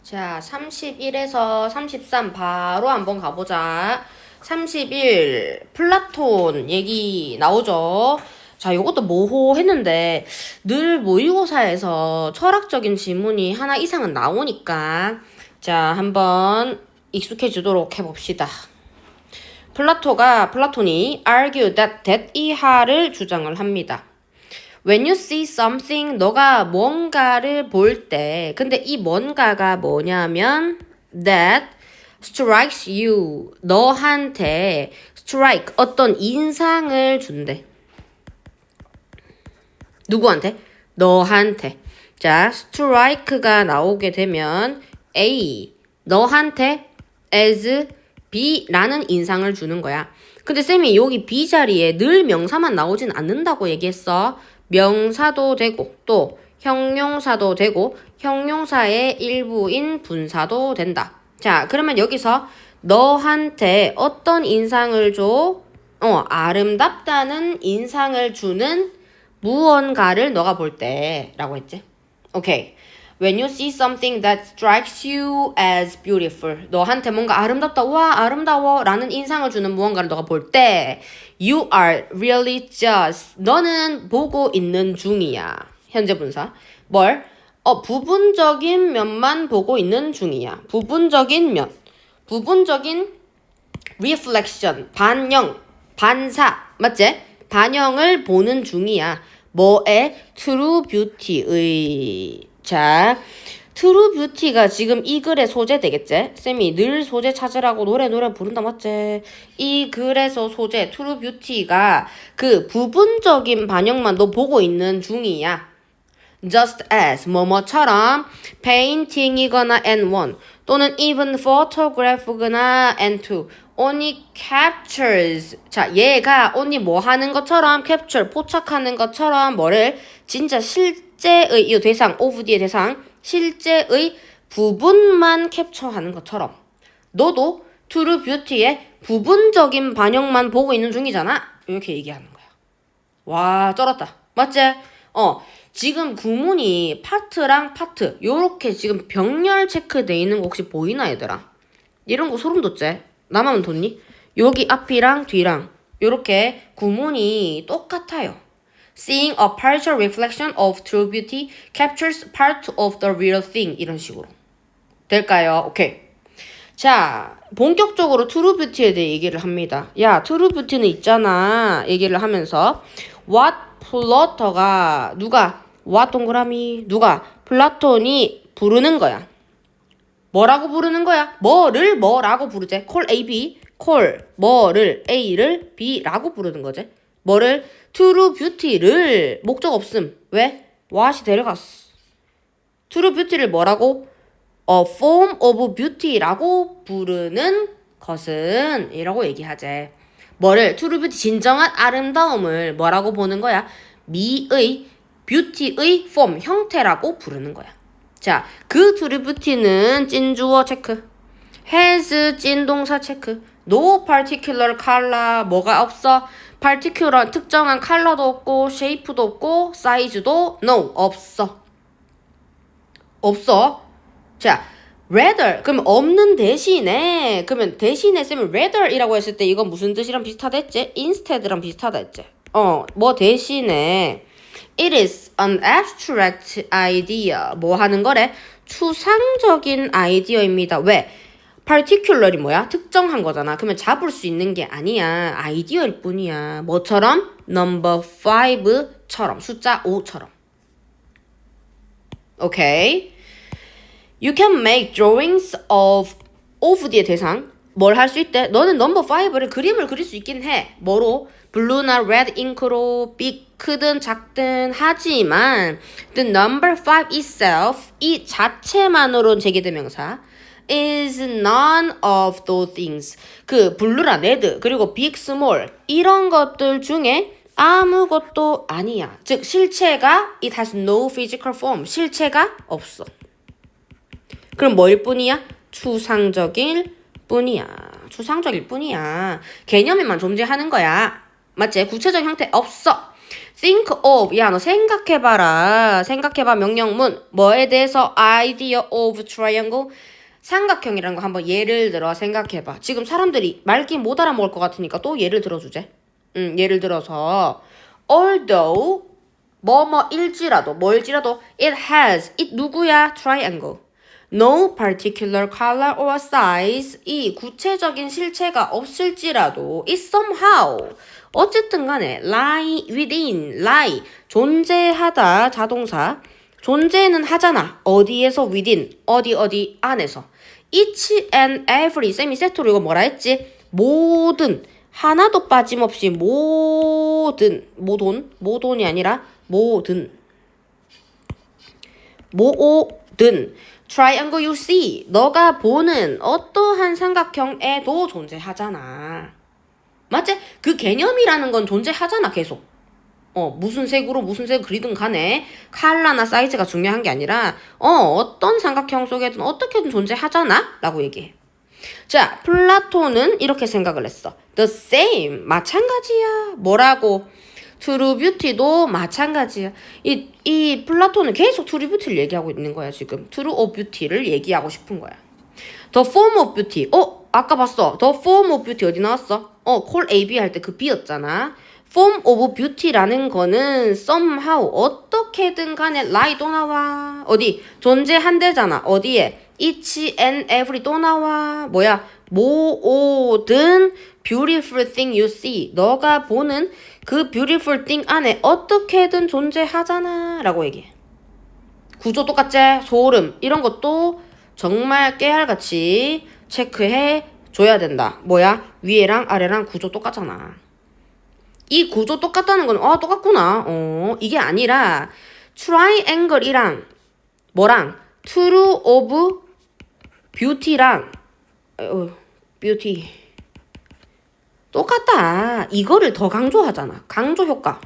자, 31에서 33 바로 한번 가보자. 31 플라톤 얘기 나오죠. 자, 이것도 모호했는데 늘 모의고사에서 철학적인 질문이 하나 이상은 나오니까 자, 한번 익숙해지도록 해봅시다. 플라톤이 argue that 이하를 주장을 합니다. When you see something, 너가 뭔가를 볼 때, 근데 이 뭔가가 뭐냐면 that strikes you, 너한테 strike, 어떤 인상을 준대. 누구한테? 너한테. 자, strike가 나오게 되면 A, 너한테 as B라는 인상을 주는 거야. 근데 쌤이 여기 B 자리에 늘 명사만 나오진 않는다고 얘기했어. 명사도 되고 또 형용사도 되고 형용사의 일부인 분사도 된다. 자, 그러면 여기서 너한테 어떤 인상을 줘? 아름답다는 인상을 주는 무언가를 너가 볼 때 라고 했지. 오케이. When you see something that strikes you as beautiful. 너한테 뭔가 아름답다, 와, 아름다워 라는 인상을 주는 무언가를 너가 볼 때 You are really just. 너는 보고 있는 중이야. 현재 분사. 뭘? 부분적인 면만 보고 있는 중이야. 부분적인 면. 부분적인 reflection. 반영. 반사. 맞지? 반영을 보는 중이야. 뭐의? true beauty의. 자, 트루 뷰티가 지금 이 글의 소재 되겠지? 쌤이 늘 소재 찾으라고 노래 부른다 맞지? 이 글에서 소재 트루 뷰티가 그 부분적인 반영만 너 보고 있는 중이야. Just as 뭐뭐처럼 painting이거나 and1 또는 even photography거나 and2 only captures. 자, 얘가 only 뭐 하는 것처럼 capture 포착하는 것처럼 뭐를 진짜 실제의 이 대상 of 뒤의 대상 실제의 부분만 캡처하는 것처럼 너도 true beauty의 부분적인 반영만 보고 있는 중이잖아. 이렇게 얘기하는 거야. 와, 쩔었다. 맞지? 지금 구문이 파트랑 파트 요렇게 지금 병렬 체크돼 있는 거 혹시 보이나 얘들아? 이런 거 소름 돋지? 나만 돋니? 여기 앞이랑 뒤랑 요렇게 구문이 똑같아요. Seeing a partial reflection of true beauty captures part of the real thing. 이런 식으로. 될까요? 오케이. 자, 본격적으로 true beauty에 대해 얘기를 합니다. 야, true beauty는 있잖아. 얘기를 하면서 what 플러터가 누가 what 동그라미 누가 플라톤이 부르는 거야. 뭐라고 부르는 거야? 뭐를 뭐라고 부르지? call A, B, call 뭐를 A를 B라고 부르는 거지. 뭐를? true beauty를 목적 없음. 왜? what이 데려갔어. true beauty를 뭐라고? A form of beauty라고 부르는 것은 이라고 얘기하지. 뭐를? true beauty 진정한 아름다움을 뭐라고 보는 거야? 미의 beauty의 form 형태라고 부르는 거야. 자, 그 true beauty는 찐주어 체크. has 찐동사 체크. no particular color 뭐가 없어? particular 특정한 컬러도 없고 shape도 없고 사이즈도 no 없어. 자, rather 그러면 없는 대신에 그러면 대신에 쓰면 rather이라고 했을 때 이건 무슨 뜻이랑 비슷하다 했지? instead랑 비슷하다 했지? 뭐 대신에 it is an abstract idea 뭐 하는 거래? 추상적인 아이디어입니다. 왜? particular이 뭐야? 특정한 거잖아. 그러면 잡을 수 있는 게 아니야. 아이디어일 뿐이야. 뭐처럼? number 5처럼. 숫자 5처럼. 오케이. You can make drawings of 뒤의 대상. 뭘 할 수 있대? 너는 number 5를 그림을 그릴 수 있긴 해. 뭐로? 블루나 레드 잉크로 크든 작든 하지만 the number 5 itself 이 자체만으로는 제기대명사 is none of those things. 그 블루나 레드 그리고 빅 스몰 이런 것들 중에 아무것도 아니야. 즉 실체가 it has no physical form. 실체가 없어. 그럼 뭐일 뿐이야? 추상적일 뿐이야. 추상적일 뿐이야. 개념에만 존재하는 거야. 맞지? 구체적 형태 없어. think of. 야, 너 생각해봐라. 생각해봐 명령문. 뭐에 대해서? idea of triangle. 삼각형이라는 거 한번 예를 들어 생각해봐. 지금 사람들이 말기 못 알아먹을 것 같으니까 또 예를 들어주제. 예를 들어서 although 뭐뭐일지라도 뭘지라도 it has it 누구야? triangle. No particular color or size 이 구체적인 실체가 없을지라도 it somehow 어쨌든 간에 lie within lie 존재하다 자동사 존재는 하잖아. 어디에서 within 어디 안에서 each and every 쌤이 세트로 이거 뭐라 했지? 모든 하나도 빠짐없이 모돈이 아니라 모든 triangle you see 너가 보는 어떠한 삼각형에도 존재하잖아. 맞지? 그 개념이라는 건 존재하잖아 계속. 무슨 색으로 무슨 색 그리든 간에 컬러나 사이즈가 중요한 게 아니라 어떤 삼각형 속에든 어떻게든 존재하잖아 라고 얘기해. 자, 플라톤은 이렇게 생각을 했어. The same 마찬가지야. 뭐라고? True Beauty도 마찬가지야. 이 플라톤은 계속 True Beauty를 얘기하고 있는 거야 지금. True of Beauty를 얘기하고 싶은 거야. The Form of Beauty. 아까 봤어. The Form of Beauty 어디 나왔어? 콜 AB 할 때 그 B였잖아. Form of Beauty라는 거는 somehow 어떻게든 간에 lie 또 나와. 어디? 존재한대잖아. 어디에? each and every 또 나와. 뭐야? 모든 beautiful thing you see. 너가 보는 그 beautiful thing 안에 어떻게든 존재하잖아 라고 얘기해. 구조 똑같지? 소름 이런 것도 정말 깨알같이 체크해 줘야 된다. 뭐야? 위에랑 아래랑 구조 똑같잖아. 이 구조 똑같다는 건 똑같구나. 이게 아니라 트라이앵글이랑 뭐랑 true of beauty랑 beauty 똑같다. 이거를 더 강조하잖아. 강조 효과.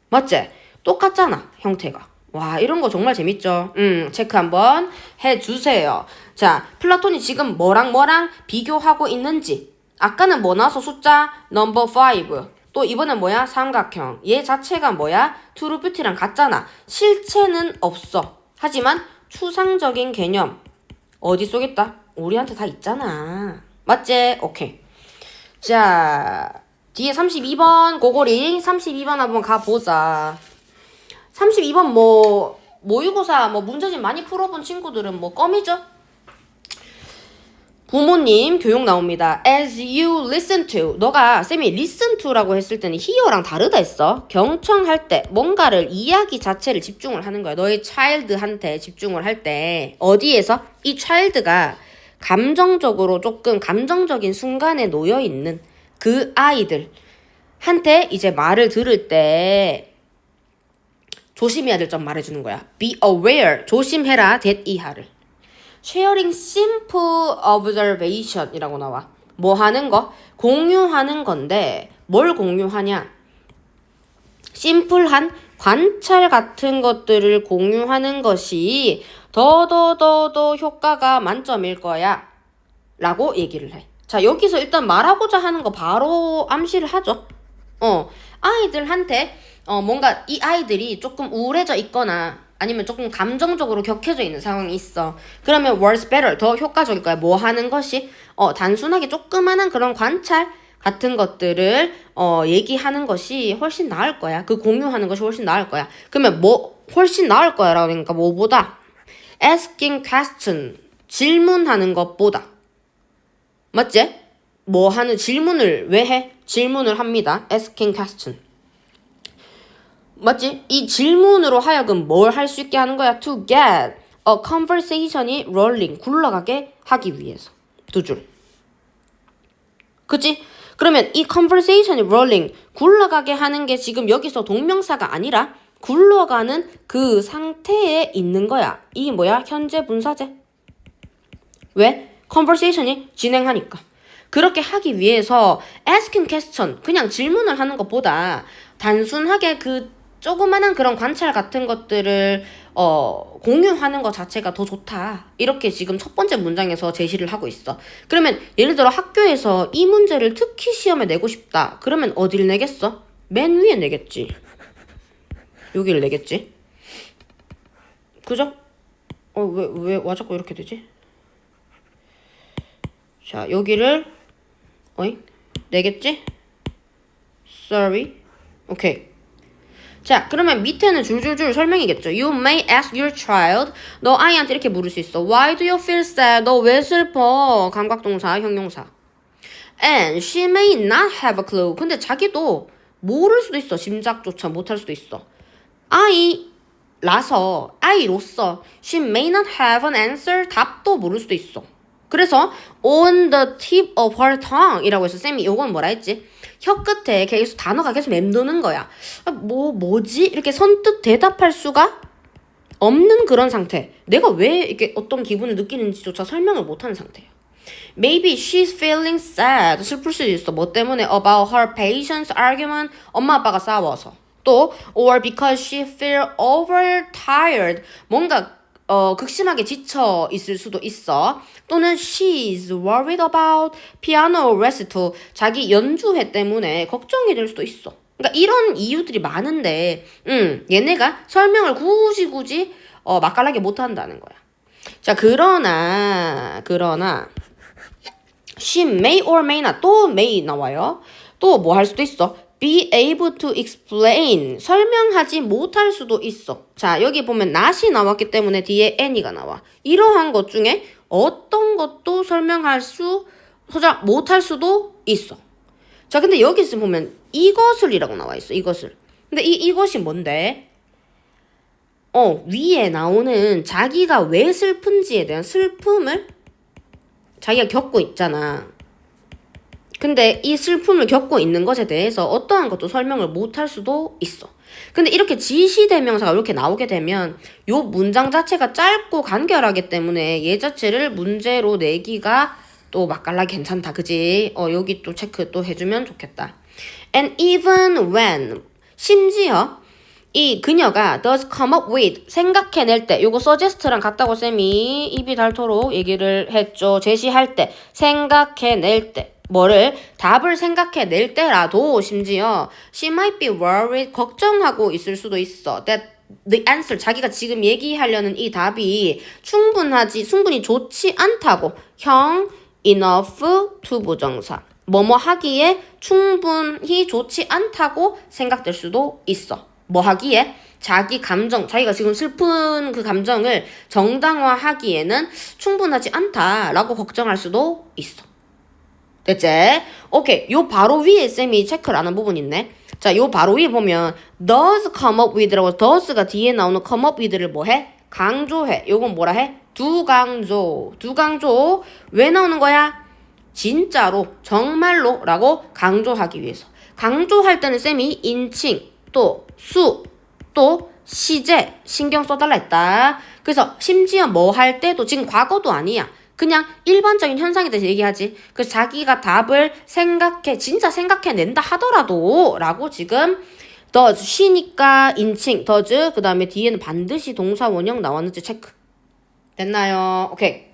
맞지? 똑같잖아. 형태가. 와, 이런 거 정말 재밌죠? 체크 한번 해주세요. 자, 플라톤이 지금 뭐랑 비교하고 있는지. 아까는 뭐 나와서 숫자 넘버 5. 또 이번엔 뭐야? 삼각형. 얘 자체가 뭐야? 트루 뷰티랑 같잖아. 실체는 없어. 하지만 추상적인 개념. 어디 속 있다? 우리한테 다 있잖아. 맞지? 오케이. 자, 뒤에 32번 고고리 32번 한번 가보자. 32번 모의고사 문제집 많이 풀어본 친구들은 껌이죠? 부모님 교육 나옵니다. As you listen to 너가 쌤이 listen to라고 했을 때는 hear랑 다르다 했어. 경청할 때 뭔가를 이야기 자체를 집중을 하는 거야. 너의 child한테 집중을 할 때 어디에서? 이 child가 감정적으로 조금 감정적인 순간에 놓여 있는 그 아이들한테 이제 말을 들을 때 조심해야 될 점 말해주는 거야. Be aware 조심해라 that 이하를. Sharing simple observation 이라고 나와. 뭐 하는 거? 공유하는 건데 뭘 공유하냐? 심플한 관찰 같은 것들을 공유하는 것이 더 효과가 만점일 거야 라고 얘기를 해. 자, 여기서 일단 말하고자 하는 거 바로 암시를 하죠. 아이들한테 뭔가 이 아이들이 조금 우울해져 있거나 아니면 조금 감정적으로 격해져 있는 상황이 있어. 그러면 works better 더 효과적일 거야. 뭐 하는 것이 단순하게 조그마한 그런 관찰 같은 것들을 얘기하는 것이 훨씬 나을 거야. 그 공유하는 것이 훨씬 나을 거야. 그러면 훨씬 나을 거야 라고 하니까 뭐보다 asking question 질문하는 것보다 맞지? 뭐 하는 질문을 왜 해? 질문을 합니다. asking question 맞지? 이 질문으로 하여금 뭘 할 수 있게 하는 거야? To get a conversation이 rolling 굴러가게 하기 위해서 두 줄. 그치? 그러면 이 conversation이 rolling 굴러가게 하는 게 지금 여기서 동명사가 아니라 굴러가는 그 상태에 있는 거야. 이 뭐야? 현재 분사제. 왜? conversation이 진행하니까. 그렇게 하기 위해서 asking question 그냥 질문을 하는 것보다 단순하게 그 조그마한 그런 관찰 같은 것들을 공유하는 것 자체가 더 좋다. 이렇게 지금 첫 번째 문장에서 제시를 하고 있어. 그러면 예를 들어 학교에서 이 문제를 특히 시험에 내고 싶다. 그러면 어딜 내겠어? 맨 위에 내겠지. 여기를 내겠지. 그죠? 왜 자꾸 이렇게 되지? 자, 여기를 내겠지? Sorry. 오케이. 자, 그러면 밑에는 줄줄줄 설명이겠죠. You may ask your child. 너 아이한테 이렇게 물을 수 있어. Why do you feel sad? 너 왜 슬퍼? 감각동사, 형용사. And she may not have a clue. 근데 자기도 모를 수도 있어. 짐작조차 못할 수도 있어. 아이로서 she may not have an answer. 답도 모를 수도 있어. 그래서 on the tip of her tongue 이라고 해서 쌤이 요건 뭐라 했지? 혀 끝에 계속 단어가 계속 맴도는 거야. 뭐지? 이렇게 선뜻 대답할 수가 없는 그런 상태. 내가 왜 이렇게 어떤 기분을 느끼는지조차 설명을 못하는 상태야. Maybe she's feeling sad. 슬플 수도 있어. 뭐 때문에? About her patient's argument. 엄마 아빠가 싸워서. 또 or because she feel overtired. 뭔가 극심하게 지쳐 있을 수도 있어. 또는 she's worried about piano recital. 자기 연주회 때문에 걱정이 될 수도 있어. 그러니까 이런 이유들이 많은데 얘네가 설명을 굳이 맛깔나게 못한다는 거야. 자, 그러나 she may or may not 또 may 나와요. 또 뭐 할 수도 있어. be able to explain 설명하지 못할 수도 있어. 자, 여기 보면 not이 나왔기 때문에 뒤에 any가 나와. 이러한 것 중에 어떤 것도 못할 수도 있어. 자, 근데 여기서 보면 이것을이라고 나와 있어. 이것을. 근데 이것이 뭔데? 위에 나오는 자기가 왜 슬픈지에 대한 슬픔을 자기가 겪고 있잖아. 근데 이 슬픔을 겪고 있는 것에 대해서 어떠한 것도 설명을 못할 수도 있어. 근데 이렇게 지시대명사가 이렇게 나오게 되면 요 문장 자체가 짧고 간결하기 때문에 얘 자체를 문제로 내기가 또 맛깔나게 괜찮다. 그지? 여기 또 체크 또 해주면 좋겠다. And even when 심지어 이 그녀가 does come up with 생각해낼 때 요거 suggest랑 같다고 쌤이 입이 닳도록 얘기를 했죠. 제시할 때 생각해낼 때 뭐를 답을 생각해낼 때라도 심지어 she might be worried 걱정하고 있을 수도 있어. that the answer 자기가 지금 얘기하려는 이 답이 충분히 좋지 않다고 enough to 부정사 뭐뭐 하기에 충분히 좋지 않다고 생각될 수도 있어. 뭐 하기에? 자기 감정, 자기가 지금 슬픈 그 감정을 정당화하기에는 충분하지 않다라고 걱정할 수도 있어. 됐지? 오케이. 요 바로 위에 쌤이 체크를 안 한 부분이 있네. 자, 요 바로 위에 보면 does come up with라고 does가 뒤에 나오는 come up with를 뭐 해? 강조해. 요건 뭐라 해? 두강조. 왜 나오는 거야? 진짜로, 정말로 라고 강조하기 위해서. 강조할 때는 쌤이 인칭, 또 수, 또 시제 신경 써달라 했다. 그래서 심지어 뭐 할 때도 지금 과거도 아니야. 그냥 일반적인 현상에 대해서 얘기하지. 그래서 자기가 답을 진짜 생각해낸다 하더라도 라고 지금 does, she니까 인칭, does, 그 다음에 뒤에는 반드시 동사 원형 나왔는지 체크. 됐나요? 오케이.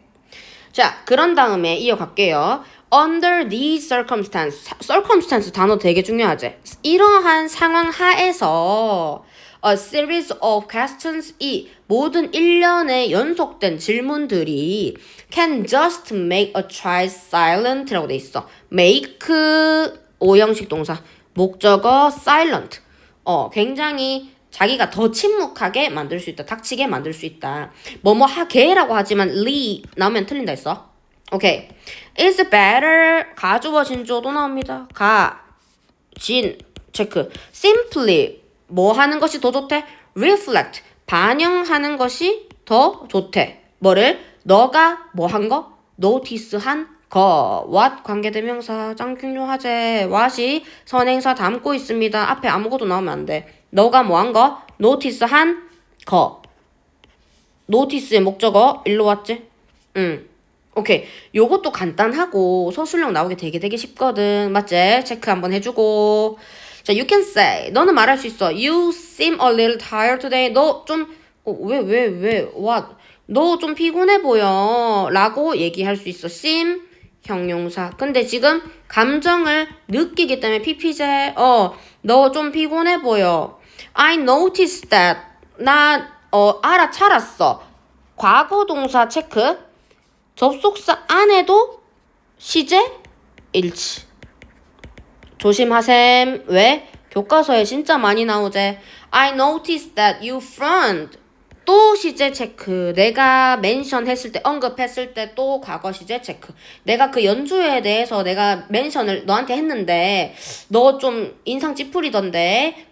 자, 그런 다음에 이어갈게요. Under these circumstance 단어 되게 중요하지. 이러한 상황 하에서 a series of questions 이 모든 일련의 연속된 질문들이 can just make a child silent라고 돼 있어. make 오형식 동사 목적어 silent 굉장히 자기가 더 침묵하게 만들 수 있다. 닥치게 만들 수 있다. 뭐뭐 하게라고 하지만 리 나오면 틀린다 했어. 오케이. is better 가주어 진주어도 나옵니다. 진 체크. simply 뭐 하는 것이 더 좋대? reflect 반영하는 것이 더 좋대. 뭐를? 너가 뭐 한 거? notice 한 거. what 관계대명사 짱중요하제. what이 선행사 담고 있습니다. 앞에 아무것도 나오면 안 돼. 너가 뭐 한 거? notice 한 거. notice의 목적어 일로 왔지? 오케이. 요것도 간단하고 서술형 나오기 되게 쉽거든. 맞지? 체크 한번 해주고. 자, you can say. 너는 말할 수 있어. You seem a little tired today. 너 좀, what? 너 좀 피곤해 보여. 라고 얘기할 수 있어. seem, 형용사. 근데 지금 감정을 느끼기 때문에 PP제. 너 좀 피곤해 보여. I noticed that. 나 알아차렸어. 과거 동사 체크. 접속사 안에도 시제 일치. 조심하셈. 왜? 교과서에 진짜 많이 나오제. I noticed that you frowned. 또 시제 체크. 내가 멘션 했을 때, 언급했을 때 또 과거 시제 체크. 내가 그 연주에 대해서 내가 멘션을 너한테 했는데 너 좀 인상 찌푸리던데.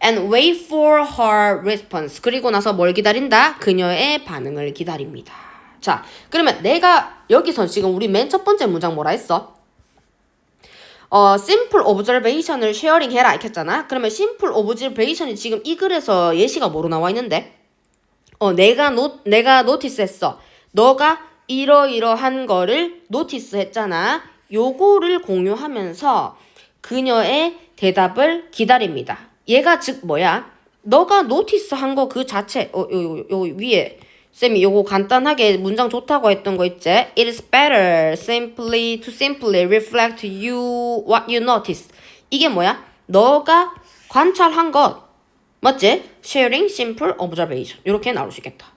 And wait for her response. 그리고 나서 뭘 기다린다? 그녀의 반응을 기다립니다. 자, 그러면 내가 여기서 지금 우리 맨 첫 번째 문장 뭐라 했어? simple observation을 쉐어링 해라 이렇게 했잖아. 그러면 simple observation이 지금 이 글에서 예시가 뭐로 나와 있는데? 내가 노티스 했어. 너가 이러이러한 거를 노티스 했잖아. 요거를 공유하면서 그녀의 대답을 기다립니다. 얘가 즉 뭐야? 너가 노티스 한 거 그 자체, 요 위에. 쌤이 요거 간단하게 문장 좋다고 했던 거 있지? It is better to simply reflect what you notice. 이게 뭐야? 너가 관찰한 것. 맞지? Sharing simple observation. 이렇게 나올 수 있겠다.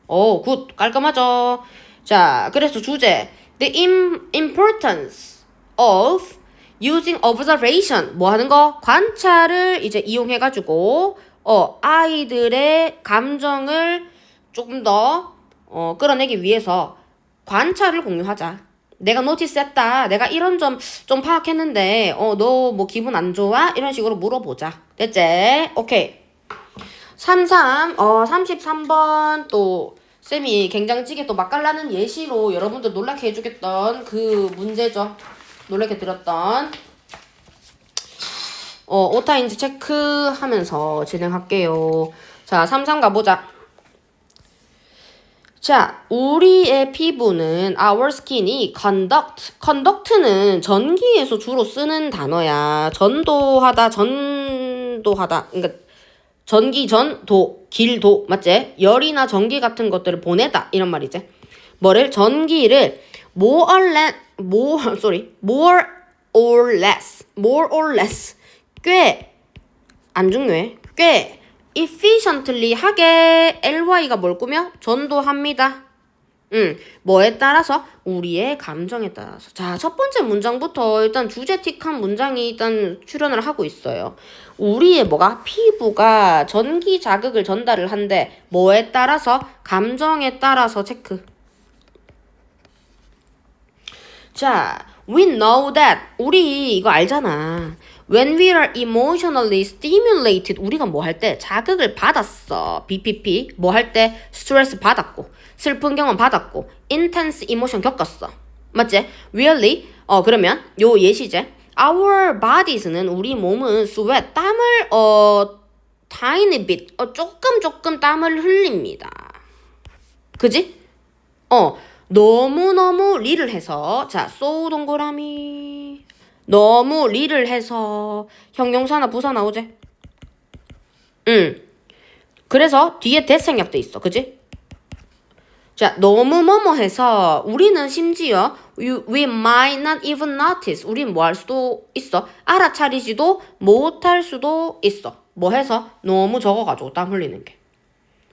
오, 굿. 깔끔하죠? 자, 그래서 주제. The importance of using observation. 뭐 하는 거? 관찰을 이제 이용해가지고, 아이들의 감정을 조금 더 끌어내기 위해서 관찰을 공유하자. 내가 노티스했다. 내가 이런 점 좀 파악했는데 너 뭐 기분 안 좋아? 이런 식으로 물어보자. 됐지? 오케이. 33번 또 쌤이 굉장찌개 또 맛깔나는 예시로 여러분들 놀라게 해주겠던 그 문제죠. 놀라게 드렸던 오타인지 체크하면서 진행할게요. 자, 33 가보자. 자, 우리의 피부는 our skin이 conduct는 전기에서 주로 쓰는 단어야. 전도하다. 그러니까 전기 전도, 길도, 맞지? 열이나 전기 같은 것들을 보내다 이런 말이지. 뭐를? 전기를 more or less 꽤 안 중요해. 꽤 efficiently 하게 ly가 뭘 꾸며? 전도합니다. 뭐에 따라서? 우리의 감정에 따라서. 자, 첫 번째 문장부터 일단 주제틱한 문장이 일단 출현을 하고 있어요. 우리의 뭐가? 피부가 전기 자극을 전달을 한대. 뭐에 따라서? 감정에 따라서 체크. 자, we know that. 우리 이거 알잖아. When we are emotionally stimulated, 우리가 뭐 할 때? 자극을 받았어. BPP. 뭐 할 때? 스트레스 받았고, 슬픈 경험 받았고, intense emotion 겪었어. 맞지? Really? 그러면 요 예시제. Our bodies는 우리 몸은 sweat, 땀을 tiny bit, 조금 땀을 흘립니다. 그지? 너무너무 리를 해서, 자, so 동그라미. 너무 리를 해서 형용사나 부사 나오지? 그래서 뒤에 대생략돼 있어. 그지? 자, 너무 뭐뭐 해서 우리는 심지어 we might not even notice. 우린 뭐 할 수도 있어. 알아차리지도 못할 수도 있어. 뭐 해서? 너무 적어가지고 땀 흘리는 게.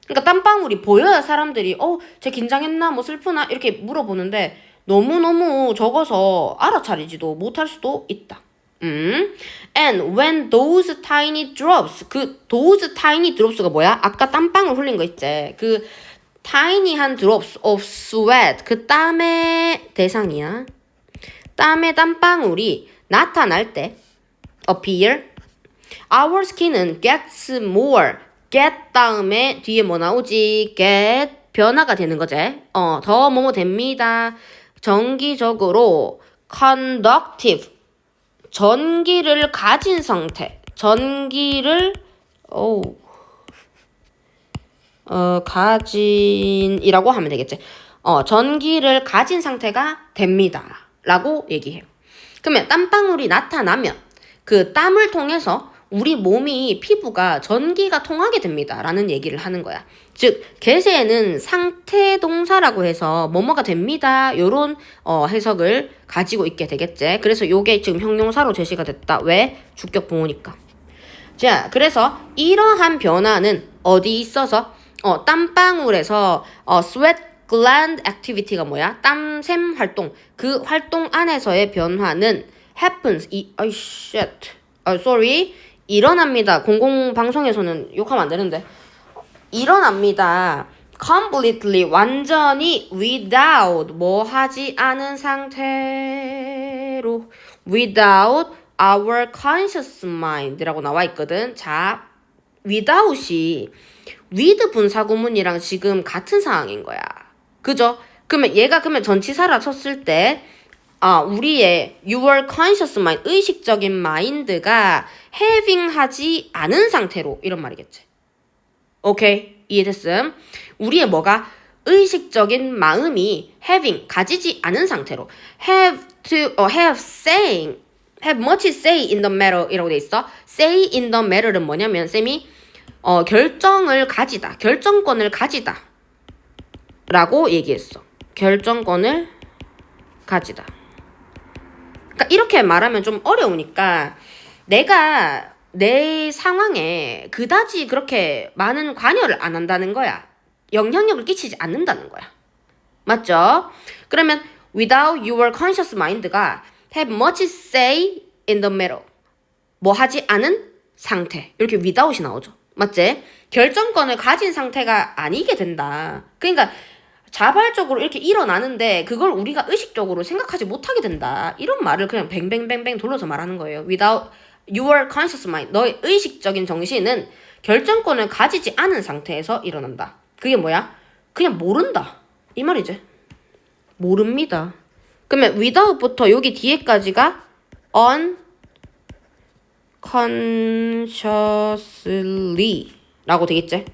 그러니까 땀방울이 보여야 사람들이 쟤 긴장했나? 뭐 슬프나? 이렇게 물어보는데 너무너무 적어서 알아차리지도 못할 수도 있다. And when those tiny drops, those tiny drops가 뭐야? 아까 땀방울 흘린 거 있지? 그 tiny한 drops of sweat, 그 땀의 대상이야. 땀의 땀방울이 나타날 때 appear, our skin은 gets more, get 다음에 뒤에 뭐 나오지? get 변화가 되는 거지. 더 뭐뭐 됩니다. 정기적으로 conductive, 전기를 가진 상태. 전기를 가진이라고 하면 되겠지. 전기를 가진 상태가 됩니다. 라고 얘기해요. 그러면 땀방울이 나타나면 그 땀을 통해서 우리 몸이 피부가 전기가 통하게 됩니다. 라는 얘기를 하는 거야. 즉 개세에는 상태 동사라고 해서 뭐뭐가 됩니다. 요런 해석을 가지고 있게 되겠지. 그래서 요게 지금 형용사로 제시가 됐다. 왜? 주격 보호니까. 자, 그래서 이러한 변화는 어디 있어서 땀방울에서 sweat gland activity가 뭐야? 땀샘 활동. 그 활동 안에서의 변화는 happens. sorry. 일어납니다. 공공방송에서는 욕하면 안 되는데. 일어납니다. completely 완전히 without 뭐 하지 않은 상태로 without our conscious mind라고 나와 있거든. 자, without이 with 분사구문이랑 지금 같은 상황인 거야. 그죠? 그러면 얘가 그러면 전치사라 쳤을 때 우리의 your conscious mind 의식적인 마인드가 having 하지 않은 상태로 이런 말이겠지. 오케이? 이해됐음? 우리의 뭐가 의식적인 마음이 having 가지지 않은 상태로 have much say in the matter 이라고 돼 있어. say in the matter은 뭐냐면 쌤이 결정을 가지다, 결정권을 가지다 라고 얘기했어. 결정권을 가지다. 그러니까 이렇게 말하면 좀 어려우니까 내가 내 상황에 그다지 그렇게 많은 관여를 안 한다는 거야. 영향력을 끼치지 않는다는 거야. 맞죠? 그러면 without your conscious mind가 have much say in the matter. 뭐 하지 않은 상태. 이렇게 without이 나오죠. 맞지? 결정권을 가진 상태가 아니게 된다. 그러니까 자발적으로 이렇게 일어나는데 그걸 우리가 의식적으로 생각하지 못하게 된다. 이런 말을 그냥 뱅뱅뱅뱅 돌려서 말하는 거예요. without your conscious mind. 너의 의식적인 정신은 결정권을 가지지 않은 상태에서 일어난다. 그게 뭐야? 그냥 모른다. 이 말이지. 모릅니다. 그러면 without부터 여기 뒤에까지가 unconsciously 라고 되겠지?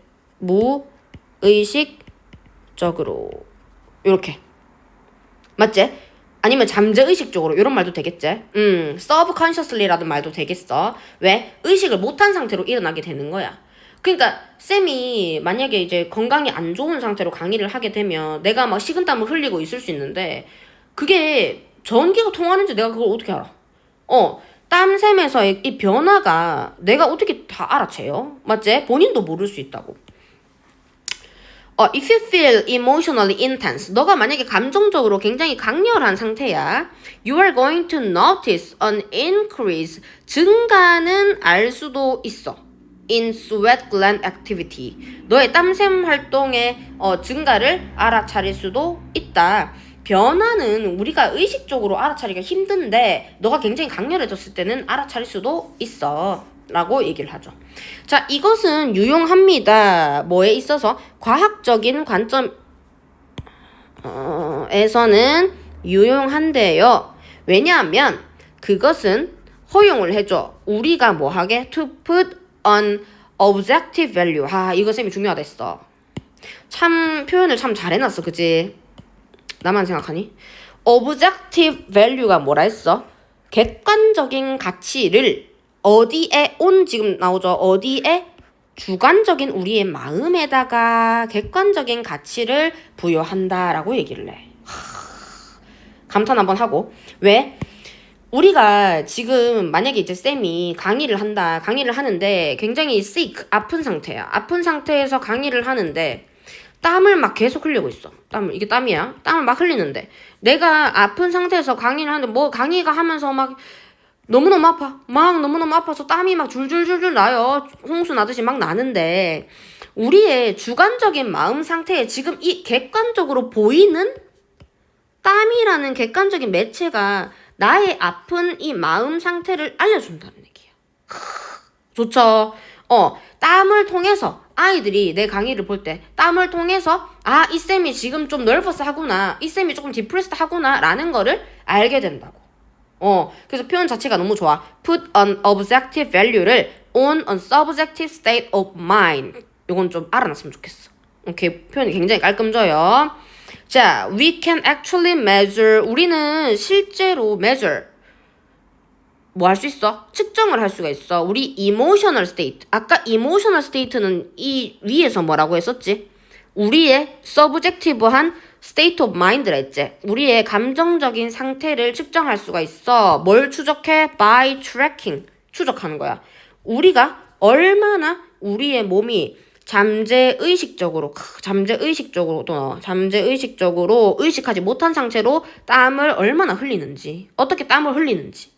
무의식적으로 이렇게 맞지? 아니면 잠재의식적으로 이런 말도 되겠지? subconsciously라는 말도 되겠어. 왜? 의식을 못한 상태로 일어나게 되는 거야. 그러니까 쌤이 만약에 이제 건강이 안 좋은 상태로 강의를 하게 되면 내가 막 식은땀을 흘리고 있을 수 있는데 그게 전기가 통하는지 내가 그걸 어떻게 알아? 땀샘에서의 이 변화가 내가 어떻게 다 알아채요? 맞지? 본인도 모를 수 있다고. if you feel emotionally intense, 너가 만약에 감정적으로 굉장히 강렬한 상태야. You are going to notice an increase, 증가는 알 수도 있어. in sweat gland activity, 너의 땀샘 활동의 증가를 알아차릴 수도 있다. 변화는 우리가 의식적으로 알아차리기가 힘든데 너가 굉장히 강렬해졌을 때는 알아차릴 수도 있어 라고 얘기를 하죠. 자, 이것은 유용합니다. 뭐에 있어서? 과학적인 관점에서는 유용한데요. 왜냐하면 그것은 허용을 해줘. 우리가 뭐하게? To put on objective value. 이거 쌤이 중요하다 했어. 참 표현을 참 잘해놨어. 그치? 나만 생각하니? objective value가 뭐라 했어? 객관적인 가치를 어디에 지금 나오죠? 어디에? 주관적인 우리의 마음에다가 객관적인 가치를 부여한다라고 얘기를 해. 감탄 한번 하고. 왜? 우리가 지금 만약에 이제 쌤이 강의를 한다. 강의를 하는데 굉장히 sick, 아픈 상태야. 아픈 상태에서 강의를 하는데 땀을 막 계속 흘리고 있어. 이게 땀이야. 땀을 막 흘리는데 내가 아픈 상태에서 강의를 하는데 뭐 강의가 하면서 막 너무너무 아파. 막 너무너무 아파서 땀이 막 줄줄줄줄 나요. 홍수 나듯이 막 나는데 우리의 주관적인 마음 상태에 지금 이 객관적으로 보이는 땀이라는 객관적인 매체가 나의 아픈 이 마음 상태를 알려준다는 얘기야. 좋죠? 땀을 통해서 아이들이 내 강의를 볼 때 땀을 통해서 이 쌤이 지금 좀 nervous 하구나. 이 쌤이 조금 depressed 하구나 라는 거를 알게 된다고. 그래서 표현 자체가 너무 좋아. Put an objective value를 on a subjective state of mind. 이건 좀 알아놨으면 좋겠어. 오케이, 표현이 굉장히 깔끔져요. 자, we can actually measure. 우리는 실제로 measure. 뭐 할 수 있어? 측정을 할 수가 있어. 우리 emotional state. 아까 emotional state는 이 위에서 뭐라고 했었지? 우리의 subjective한 state of mind라 했지. 우리의 감정적인 상태를 측정할 수가 있어. 뭘 추적해? By tracking. 추적하는 거야. 우리가 얼마나 우리의 몸이 잠재의식적으로 의식하지 못한 상태로 땀을 얼마나 흘리는지, 어떻게 땀을 흘리는지.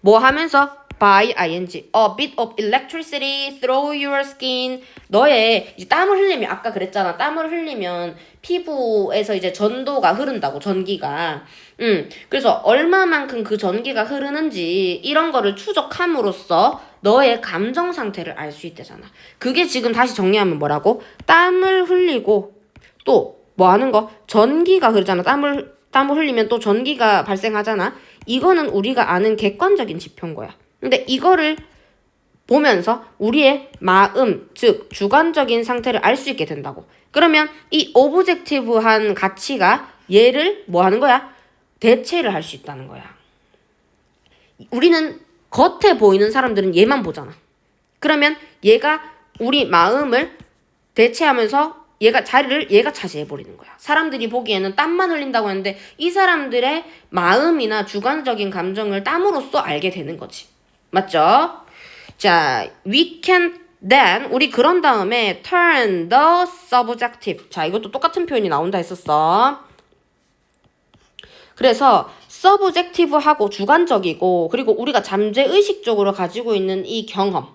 뭐 하면서 by ing a bit of electricity through your skin. 너의 이제 땀을 흘리면 아까 그랬잖아. 땀을 흘리면 피부에서 이제 전도가 흐른다고, 전기가. 그래서 얼마만큼 그 전기가 흐르는지 이런 거를 추적함으로써 너의 감정 상태를 알 수 있대잖아. 그게 지금 다시 정리하면 뭐라고? 땀을 흘리고 또 뭐 하는 거? 전기가 흐르잖아. 땀을 흘리면 또 전기가 발생하잖아. 이거는 우리가 아는 객관적인 지표인 거야. 근데 이거를 보면서 우리의 마음, 즉 주관적인 상태를 알 수 있게 된다고. 그러면 이 오브젝티브한 가치가 얘를 뭐 하는 거야? 대체를 할 수 있다는 거야. 우리는 겉에 보이는 사람들은 얘만 보잖아. 그러면 얘가 우리 마음을 대체하면서 얘가 차지해버리는 거야. 사람들이 보기에는 땀만 흘린다고 했는데 이 사람들의 마음이나 주관적인 감정을 땀으로써 알게 되는 거지. 맞죠? 자, we can then, 우리 그런 다음에 turn the subjective. 자, 이것도 똑같은 표현이 나온다 했었어. 그래서 subjective하고 주관적이고, 그리고 우리가 잠재의식적으로 가지고 있는 이 경험.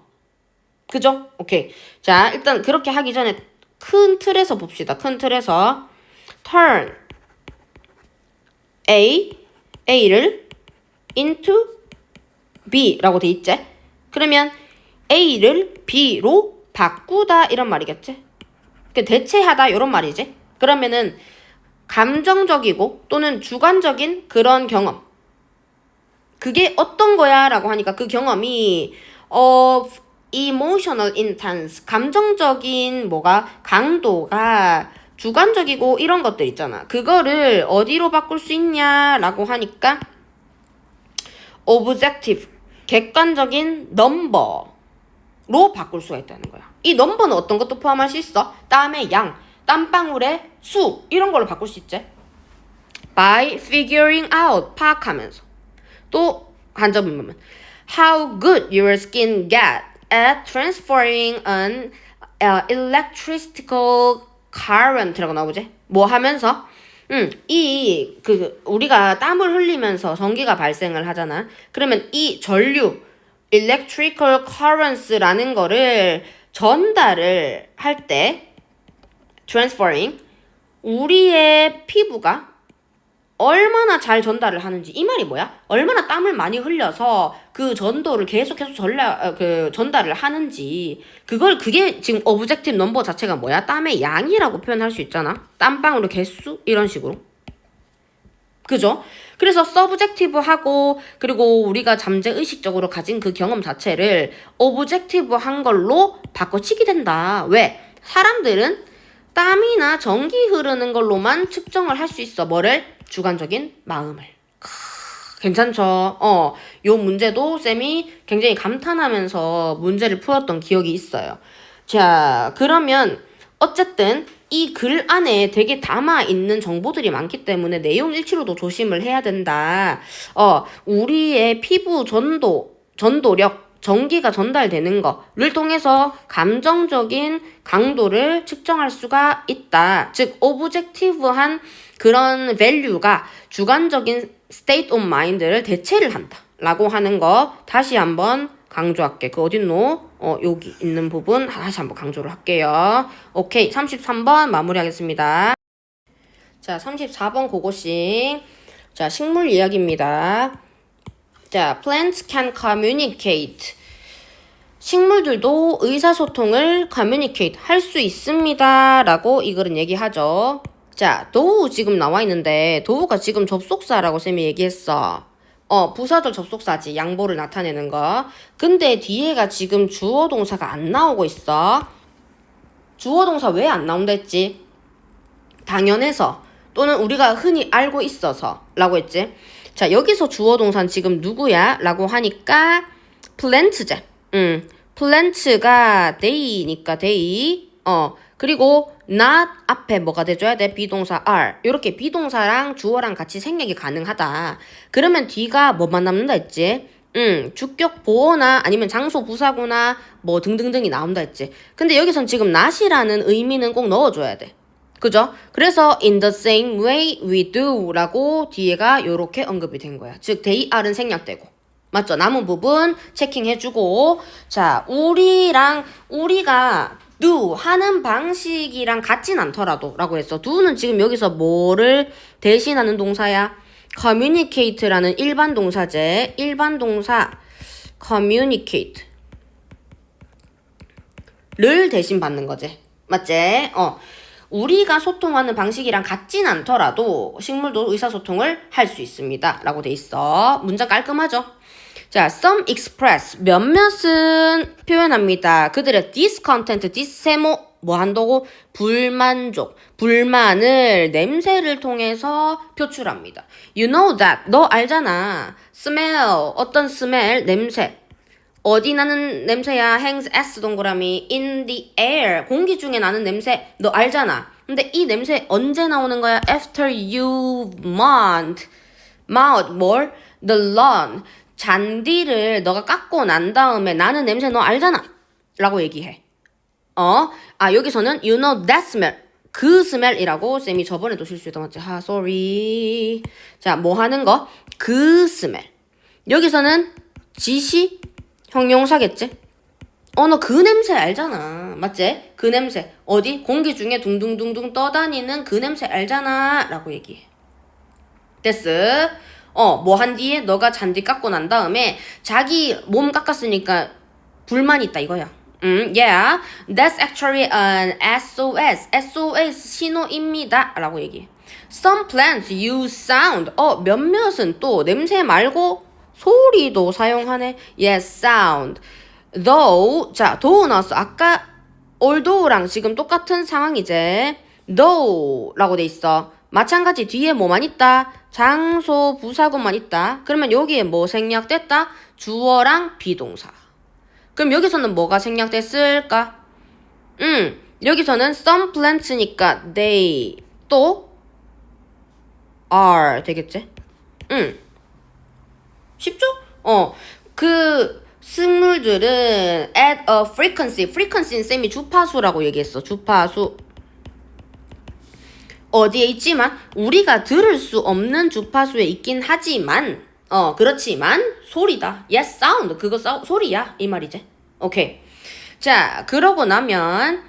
그죠? 오케이. 자, 일단 그렇게 하기 전에 큰 틀에서 봅시다. 큰 틀에서 turn A를 into B라고 돼 있지? 그러면 A를 B로 바꾸다 이런 말이겠지? 대체하다 이런 말이지? 그러면은 감정적이고 또는 주관적인 그런 경험, 그게 어떤 거야? 라고 하니까 그 경험이 emotional intense, 감정적인 강도가 주관적이고 이런 것들 있잖아. 그거를 어디로 바꿀 수 있냐라고 하니까 objective, 객관적인 넘버로 바꿀 수가 있다는 거야. 이 넘버는 어떤 것도 포함할 수 있어? 땀의 양, 땀방울의 수, 이런 걸로 바꿀 수 있지. by figuring out, 파악하면서. 또 한 점은 뭐면 how good your skin get at transferring an electrical current라고 나오지? 뭐 하면서 우리가 땀을 흘리면서 전기가 발생을 하잖아. 그러면 이 전류 electrical currents라는 거를 전달을 할 때 transferring, 우리의 피부가 얼마나 잘 전달을 하는지. 이 말이 뭐야? 얼마나 땀을 많이 흘려서 그 전도를 계속해서 전달을 하는지. 그게 지금 오브젝티브 넘버 자체가 뭐야? 땀의 양이라고 표현할 수 있잖아. 땀방울의 개수? 이런 식으로. 그죠? 그래서 서브젝티브하고 그리고 우리가 잠재의식적으로 가진 그 경험 자체를 오브젝티브한 걸로 바꿔치기 된다. 왜? 사람들은 땀이나 전기 흐르는 걸로만 측정을 할 수 있어. 뭐를? 주관적인 마음을. 괜찮죠? 요 문제도 쌤이 굉장히 감탄하면서 문제를 풀었던 기억이 있어요. 자, 그러면 어쨌든 이 글 안에 되게 담아 있는 정보들이 많기 때문에 내용 일치로도 조심을 해야 된다. 우리의 피부 전도력, 전기가 전달되는 거를 통해서 감정적인 강도를 측정할 수가 있다. 즉, 오브젝티브한 그런 밸류가 주관적인 state of mind를 대체를 한다. 라고 하는 거 다시 한번 강조할게. 그 어딨노? 여기 있는 부분 다시 한번 강조를 할게요. 오케이. 33번 마무리하겠습니다. 자, 34번 그것이 자, 식물 이야기입니다. 자, plants can communicate. 식물들도 의사소통을 communicate 할 수 있습니다. 라고 이 글은 얘기하죠. 자, 도우 지금 나와 있는데 도우가 지금 접속사라고 쌤이 얘기했어. 부사절 접속사지. 양보를 나타내는 거. 근데 뒤에가 지금 주어 동사가 안 나오고 있어. 주어 동사 왜 안 나온다 했지? 당연해서 또는 우리가 흔히 알고 있어서 라고 했지. 자, 여기서 주어 동사는 지금 누구야? 라고 하니까 plant제. plant가 they니까 they. 그리고 not 앞에 뭐가 돼줘야 돼? 비동사 are. 이렇게 비동사랑 주어랑 같이 생략이 가능하다. 그러면 뒤가 뭐만 남는다 했지? 주격 보어나 아니면 장소 부사구나 뭐 등등등이 나온다 했지. 근데 여기선 지금 not이라는 의미는 꼭 넣어줘야 돼. 그죠? 그래서 in the same way we do 라고 뒤에가 요렇게 언급이 된 거야. 즉 they are는 생략되고. 맞죠? 남은 부분 체킹해주고. 자, 우리가 do 하는 방식이랑 같진 않더라도 라고 했어. do는 지금 여기서 뭐를 대신하는 동사야? communicate라는 일반 동사제. 일반 동사 communicate 를 대신 받는 거지. 맞지? 우리가 소통하는 방식이랑 같진 않더라도 식물도 의사소통을 할 수 있습니다. 라고 돼 있어. 문장 깔끔하죠? 자, some express 몇몇은 표현합니다. 그들의 discontent, dis세모 뭐 한다고? 불만족, 불만을 냄새를 통해서 표출합니다. You know that. 너 알잖아. smell, 어떤 smell, 냄새. 어디 나는 냄새야? hangs s 동그라미 in the air. 공기 중에 나는 냄새. 너 알잖아. 근데 이 냄새 언제 나오는 거야? after you mount 뭘? the lawn. 잔디를 너가 깎고 난 다음에 나는 냄새 너 알잖아. 라고 얘기해. 여기서는 you know that smell. 그 smell이라고 쌤이 저번에도 실수했던 것 같지? sorry. 자, 뭐 하는 거? 그 smell. 여기서는 지시 형용사겠지? 너 그 냄새 알잖아. 맞지? 그 냄새. 어디? 공기 중에 둥둥둥둥 떠다니는 그 냄새 알잖아. 라고 얘기해. 됐어. 뭐 한 뒤에 너가 잔디 깎고 난 다음에 자기 몸 깎았으니까 불만 있다 이거야. Yeah. That's actually an SOS. SOS 신호입니다. 라고 얘기해. Some plants use sound. 몇몇은 또 냄새 말고 소리도 사용하네. Yes, sound. Though, 자, though 나왔어. 아까 although랑 지금 똑같은 상황이지. though 라고 돼 있어. 마찬가지 뒤에 뭐만 있다? 장소, 부사구만 있다. 그러면 여기에 뭐 생략됐다? 주어랑 비동사. 그럼 여기서는 뭐가 생략됐을까? 여기서는 some plants니까 they 또 are 되겠지? 쉽죠? 그 식물들은 at a frequency는 쌤이 주파수라고 얘기했어. 주파수. 어디에 있지만 우리가 들을 수 없는 주파수에 있긴 하지만 그렇지만 소리다. Yes, sound. 그거 소리야. 이 말이지. 오케이. 자, 그러고 나면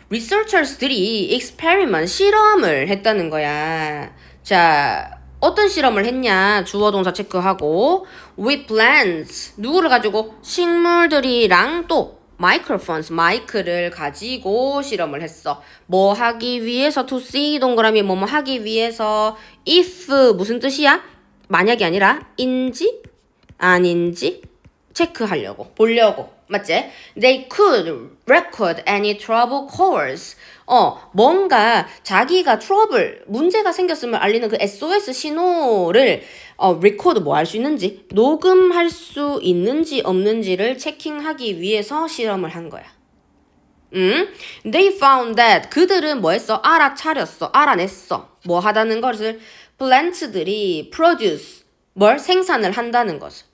researchers들이 experiment, 실험을 했다는 거야. 자, 어떤 실험을 했냐? 주어 동사 체크하고 with plants. 누구를 가지고? 식물들이랑 또 microphones, 마이크를 가지고 실험을 했어. 뭐 하기 위해서? to see 동그라미 뭐뭐 하기 위해서. if 무슨 뜻이야? 만약이 아니라 인지 아닌지 체크하려고, 보려고. 맞지? They could record any trouble calls. 뭔가 자기가 트러블, 문제가 생겼음을 알리는 그 SOS 신호를 record 뭐 할 수 있는지, 녹음할 수 있는지 없는지를 체킹하기 위해서 실험을 한 거야. They found that. 그들은 뭐 했어? 알아차렸어. 알아냈어. 뭐 하다는 것을 plants들이 produce. 뭘? 생산을 한다는 것을.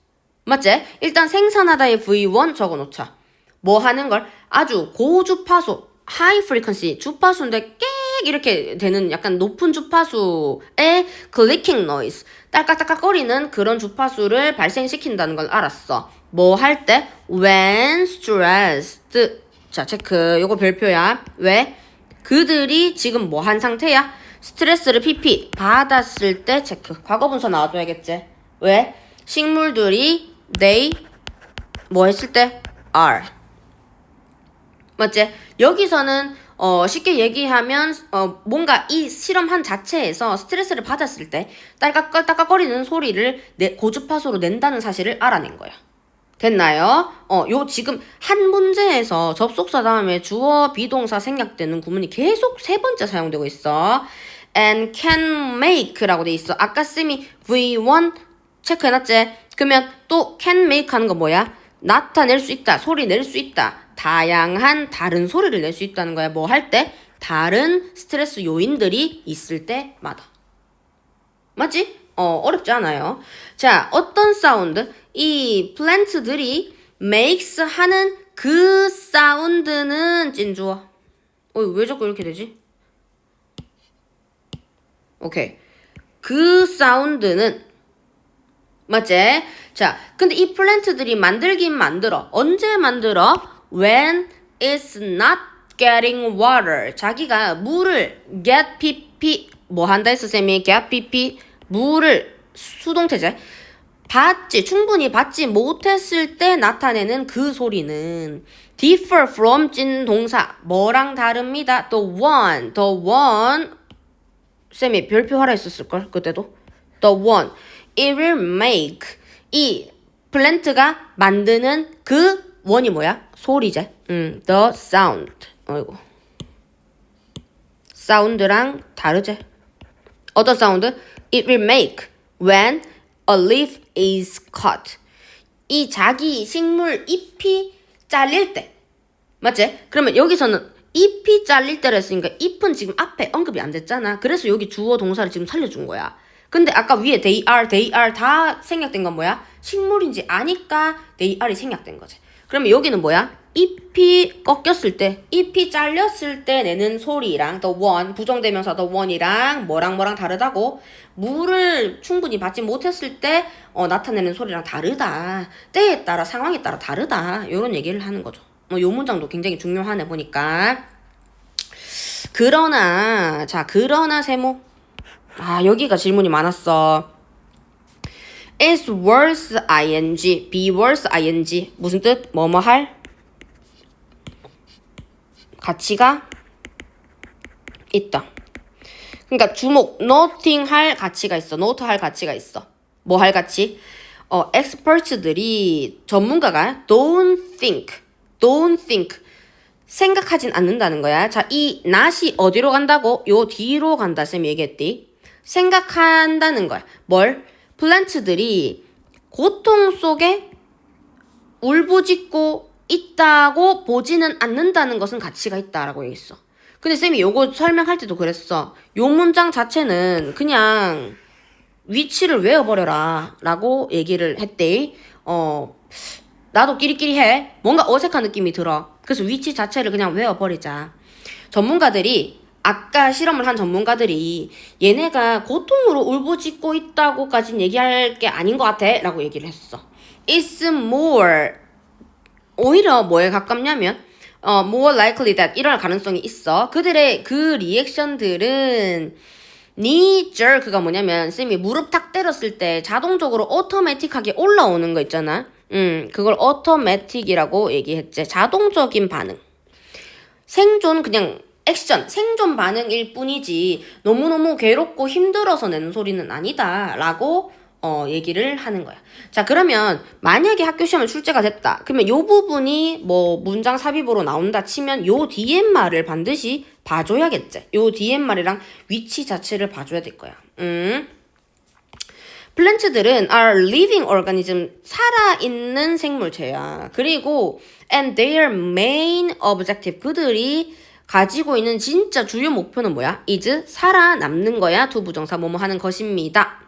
맞지? 일단 생산하다의 V1 적어놓자. 뭐 하는 걸? 아주 고주파수, high frequency, 주파수인데 깨 이렇게 되는 약간 높은 주파수의 clicking noise, 딸깍딸깍거리는 그런 주파수를 발생시킨다는 걸 알았어. 뭐 할 때? when stressed. 자, 체크. 요거 별표야. 왜? 그들이 지금 뭐 한 상태야? 스트레스를 PP 받았을 때 체크. 과거분사 나와줘야겠지. 왜? 식물들이 they 뭐 했을 때? are. 맞지? 여기서는 쉽게 얘기하면 뭔가 이 실험한 자체에서 스트레스를 받았을 때 딸깍딸깍거리는 소리를 고주파수로 낸다는 사실을 알아낸 거야. 됐나요? 요 지금 한 문제에서 접속사 다음에 주어 비동사 생략되는 구문이 계속 세 번째 사용되고 있어. and can make라고 돼 있어. 아까 쌤이 V1 체크해놨지? 그러면 또 can make 하는 거 뭐야? 나타낼 수 있다. 소리 낼 수 있다. 다양한 다른 소리를 낼 수 있다는 거야. 뭐 할 때? 다른 스트레스 요인들이 있을 때마다. 맞지? 어렵지 않아요. 자, 어떤 사운드? 이 플랜트들이 makes 하는 그 사운드는 찐주어. 왜 자꾸 이렇게 되지? 오케이. 그 사운드는 맞지? 자, 근데 이 플랜트들이 만들긴 만들어. 언제 만들어? When it's not getting water. 자기가 물을 get pp 뭐 한다 했어 쌤이? get pp 물을 수동태제 충분히 받지 못했을 때 나타내는 그 소리는 differ from 찐 동사 뭐랑 다릅니다. the one 쌤이 별표 하라 했었을걸 그때도 the one it will make 이 플랜트가 만드는 그 원이 뭐야? 소리제. the sound. 어이구. 사운드랑 다르제. 어떤 사운드? It will make when a leaf is cut. 이 자기 식물 잎이 잘릴 때. 맞지? 그러면 여기서는 잎이 잘릴 때라 했으니까 잎은 지금 앞에 언급이 안 됐잖아. 그래서 여기 주어 동사를 지금 살려준 거야. 근데 아까 위에 they are 다 생략된 건 뭐야? 식물인지 아니까 they are이 생략된 거지. 그러면 여기는 뭐야? 잎이 꺾였을 때, 잎이 잘렸을 때 내는 소리랑 the one, 부정대명사 the one이랑 뭐랑 다르다고 물을 충분히 받지 못했을 때 나타내는 소리랑 다르다. 때에 따라 상황에 따라 다르다. 이런 얘기를 하는 거죠. 요 문장도 굉장히 중요하네 보니까. 그러나 세모. 여기가 질문이 많았어. is worse ing, be worse ing. 무슨 뜻? 뭐뭐 할? 가치가 있다. 그러니까 주목, noting 할 가치가 있어. note 할 가치가 있어. 뭐 할 가치? experts들이 전문가가 don't think 생각하진 않는다는 거야. 자, 이 not이 어디로 간다고? 요 뒤로 간다 쌤이 얘기했디. 생각한다는 거야. 뭘? 플랜트들이 고통 속에 울부짖고 있다고 보지는 않는다는 것은 가치가 있다라고 얘기했어. 근데 쌤이 요거 설명할 때도 그랬어. 요 문장 자체는 그냥 위치를 외워버려라 라고 얘기를 했대. 나도 끼리끼리 해. 뭔가 어색한 느낌이 들어. 그래서 위치 자체를 그냥 외워버리자. 전문가들이 아까 실험을 한 전문가들이 얘네가 고통으로 울부짖고 있다고까지는 얘기할 게 아닌 것 같아 라고 얘기를 했어. It's more 오히려 뭐에 가깝냐면 more likely that 일어날 가능성이 있어. 그들의 그 리액션들은 knee jerk가 뭐냐면 쌤이 무릎 탁 때렸을 때 자동적으로 오토매틱하게 올라오는 거 있잖아. 그걸 오토매틱이라고 얘기했지. 자동적인 반응. 생존 그냥 액션, 생존 반응일 뿐이지 너무너무 괴롭고 힘들어서 내는 소리는 아니다 라고 얘기를 하는 거야. 자, 그러면 만약에 학교 시험에 출제가 됐다. 그러면 요 부분이 뭐 문장 삽입으로 나온다 치면 요 뒤에 말을 반드시 봐줘야겠지. 요 뒤에 말이랑 위치 자체를 봐줘야 될 거야. 플랜트들은 are living organism, 살아있는 생물체야. 그리고 and their main objective, 그들이 가지고 있는 진짜 주요 목표는 뭐야? is 살아남는 거야. 투부정사 뭐뭐 하는 것입니다.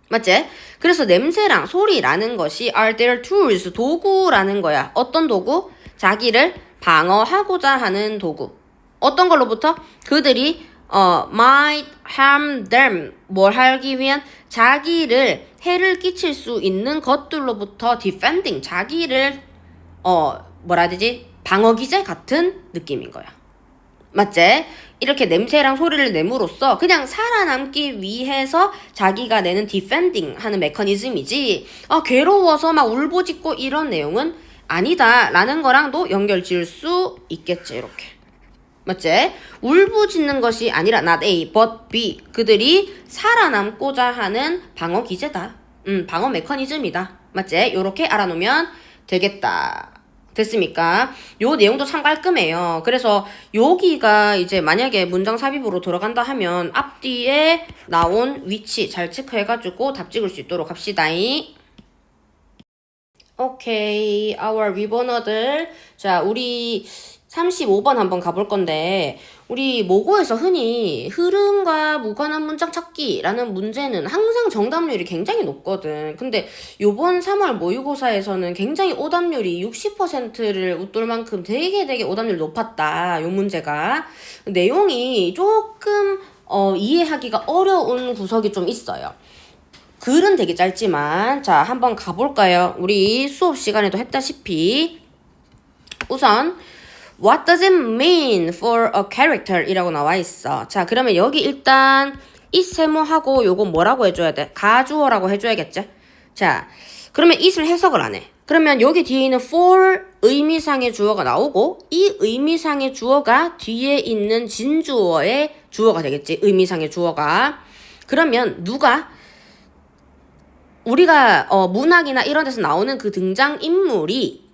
맞지? 그래서 냄새랑 소리라는 것이 are their tools, 도구라는 거야. 어떤 도구? 자기를 방어하고자 하는 도구. 어떤 걸로부터? 그들이 might harm them, 뭘 하기 위한? 자기를 해를 끼칠 수 있는 것들로부터 defending, 자기를 뭐라 해야 되지? 방어기제 같은 느낌인 거야. 맞지? 이렇게 냄새랑 소리를 내므로써 그냥 살아남기 위해서 자기가 내는 defending 하는 메커니즘이지 괴로워서 막 울부짖고 이런 내용은 아니다 라는 거랑도 연결 지을 수 있겠지. 이렇게 맞지? 울부짖는 것이 아니라 not A but B, 그들이 살아남고자 하는 방어 기제다. 방어 메커니즘이다. 맞지? 요렇게 알아놓으면 되겠다. 됐습니까? 요 내용도 참 깔끔해요. 그래서 여기가 이제 만약에 문장 삽입으로 들어간다 하면 앞뒤에 나온 위치 잘 체크해가지고 답 찍을 수 있도록 합시다. 오케이, our 리버너들. 자, 우리 35번 한번 가볼 건데 우리 모고에서 흔히 흐름과 무관한 문장 찾기라는 문제는 항상 정답률이 굉장히 높거든. 근데 요번 3월 모의고사에서는 굉장히 오답률이 60%를 웃돌 만큼 되게 오답률이 높았다. 요 문제가. 내용이 조금 이해하기가 어려운 구석이 좀 있어요. 글은 되게 짧지만 자 한번 가볼까요? 우리 수업 시간에도 했다시피 우선 What does it mean for a character? 이라고 나와 있어. 자, 그러면 여기 일단 이 세모하고 요거 뭐라고 해줘야 돼? 가주어라고 해줘야겠지? 자, 그러면 it을 해석을 안 해. 그러면 여기 뒤에 있는 for 의미상의 주어가 나오고 이 의미상의 주어가 뒤에 있는 진주어의 주어가 되겠지? 의미상의 주어가. 그러면 누가 우리가 문학이나 이런 데서 나오는 그 등장인물이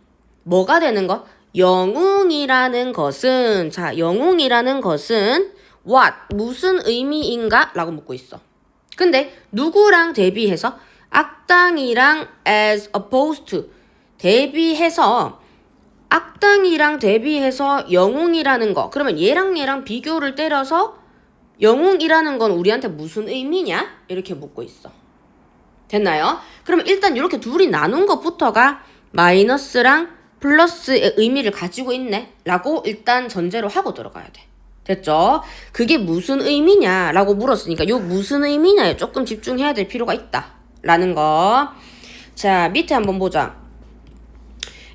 뭐가 되는 거? 영웅이라는 것은 자 영웅이라는 것은 what 무슨 의미인가? 라고 묻고 있어. 근데 누구랑 대비해서 악당이랑 as opposed to 대비해서 악당이랑 대비해서 영웅이라는 거 그러면 얘랑 비교를 때려서 영웅이라는 건 우리한테 무슨 의미냐? 이렇게 묻고 있어. 됐나요? 그러면 일단 이렇게 둘이 나눈 것부터가 마이너스랑 플러스의 의미를 가지고 있네 라고 일단 전제로 하고 들어가야 돼. 됐죠? 그게 무슨 의미냐 라고 물었으니까 요 무슨 의미냐에 조금 집중해야 될 필요가 있다 라는 거. 자 밑에 한번 보자.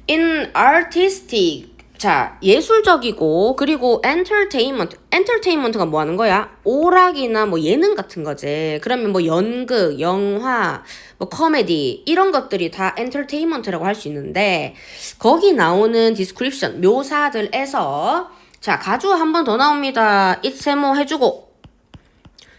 In artistic 자 예술적이고 그리고 entertainment가 뭐 하는 거야? 오락이나 뭐 예능 같은 거지. 그러면 뭐 연극, 영화, 뭐 코미디 이런 것들이 다 entertainment라고 할 수 있는데 거기 나오는 description 묘사들에서 자 가주어 한 번 더 나옵니다. it 세모 해주고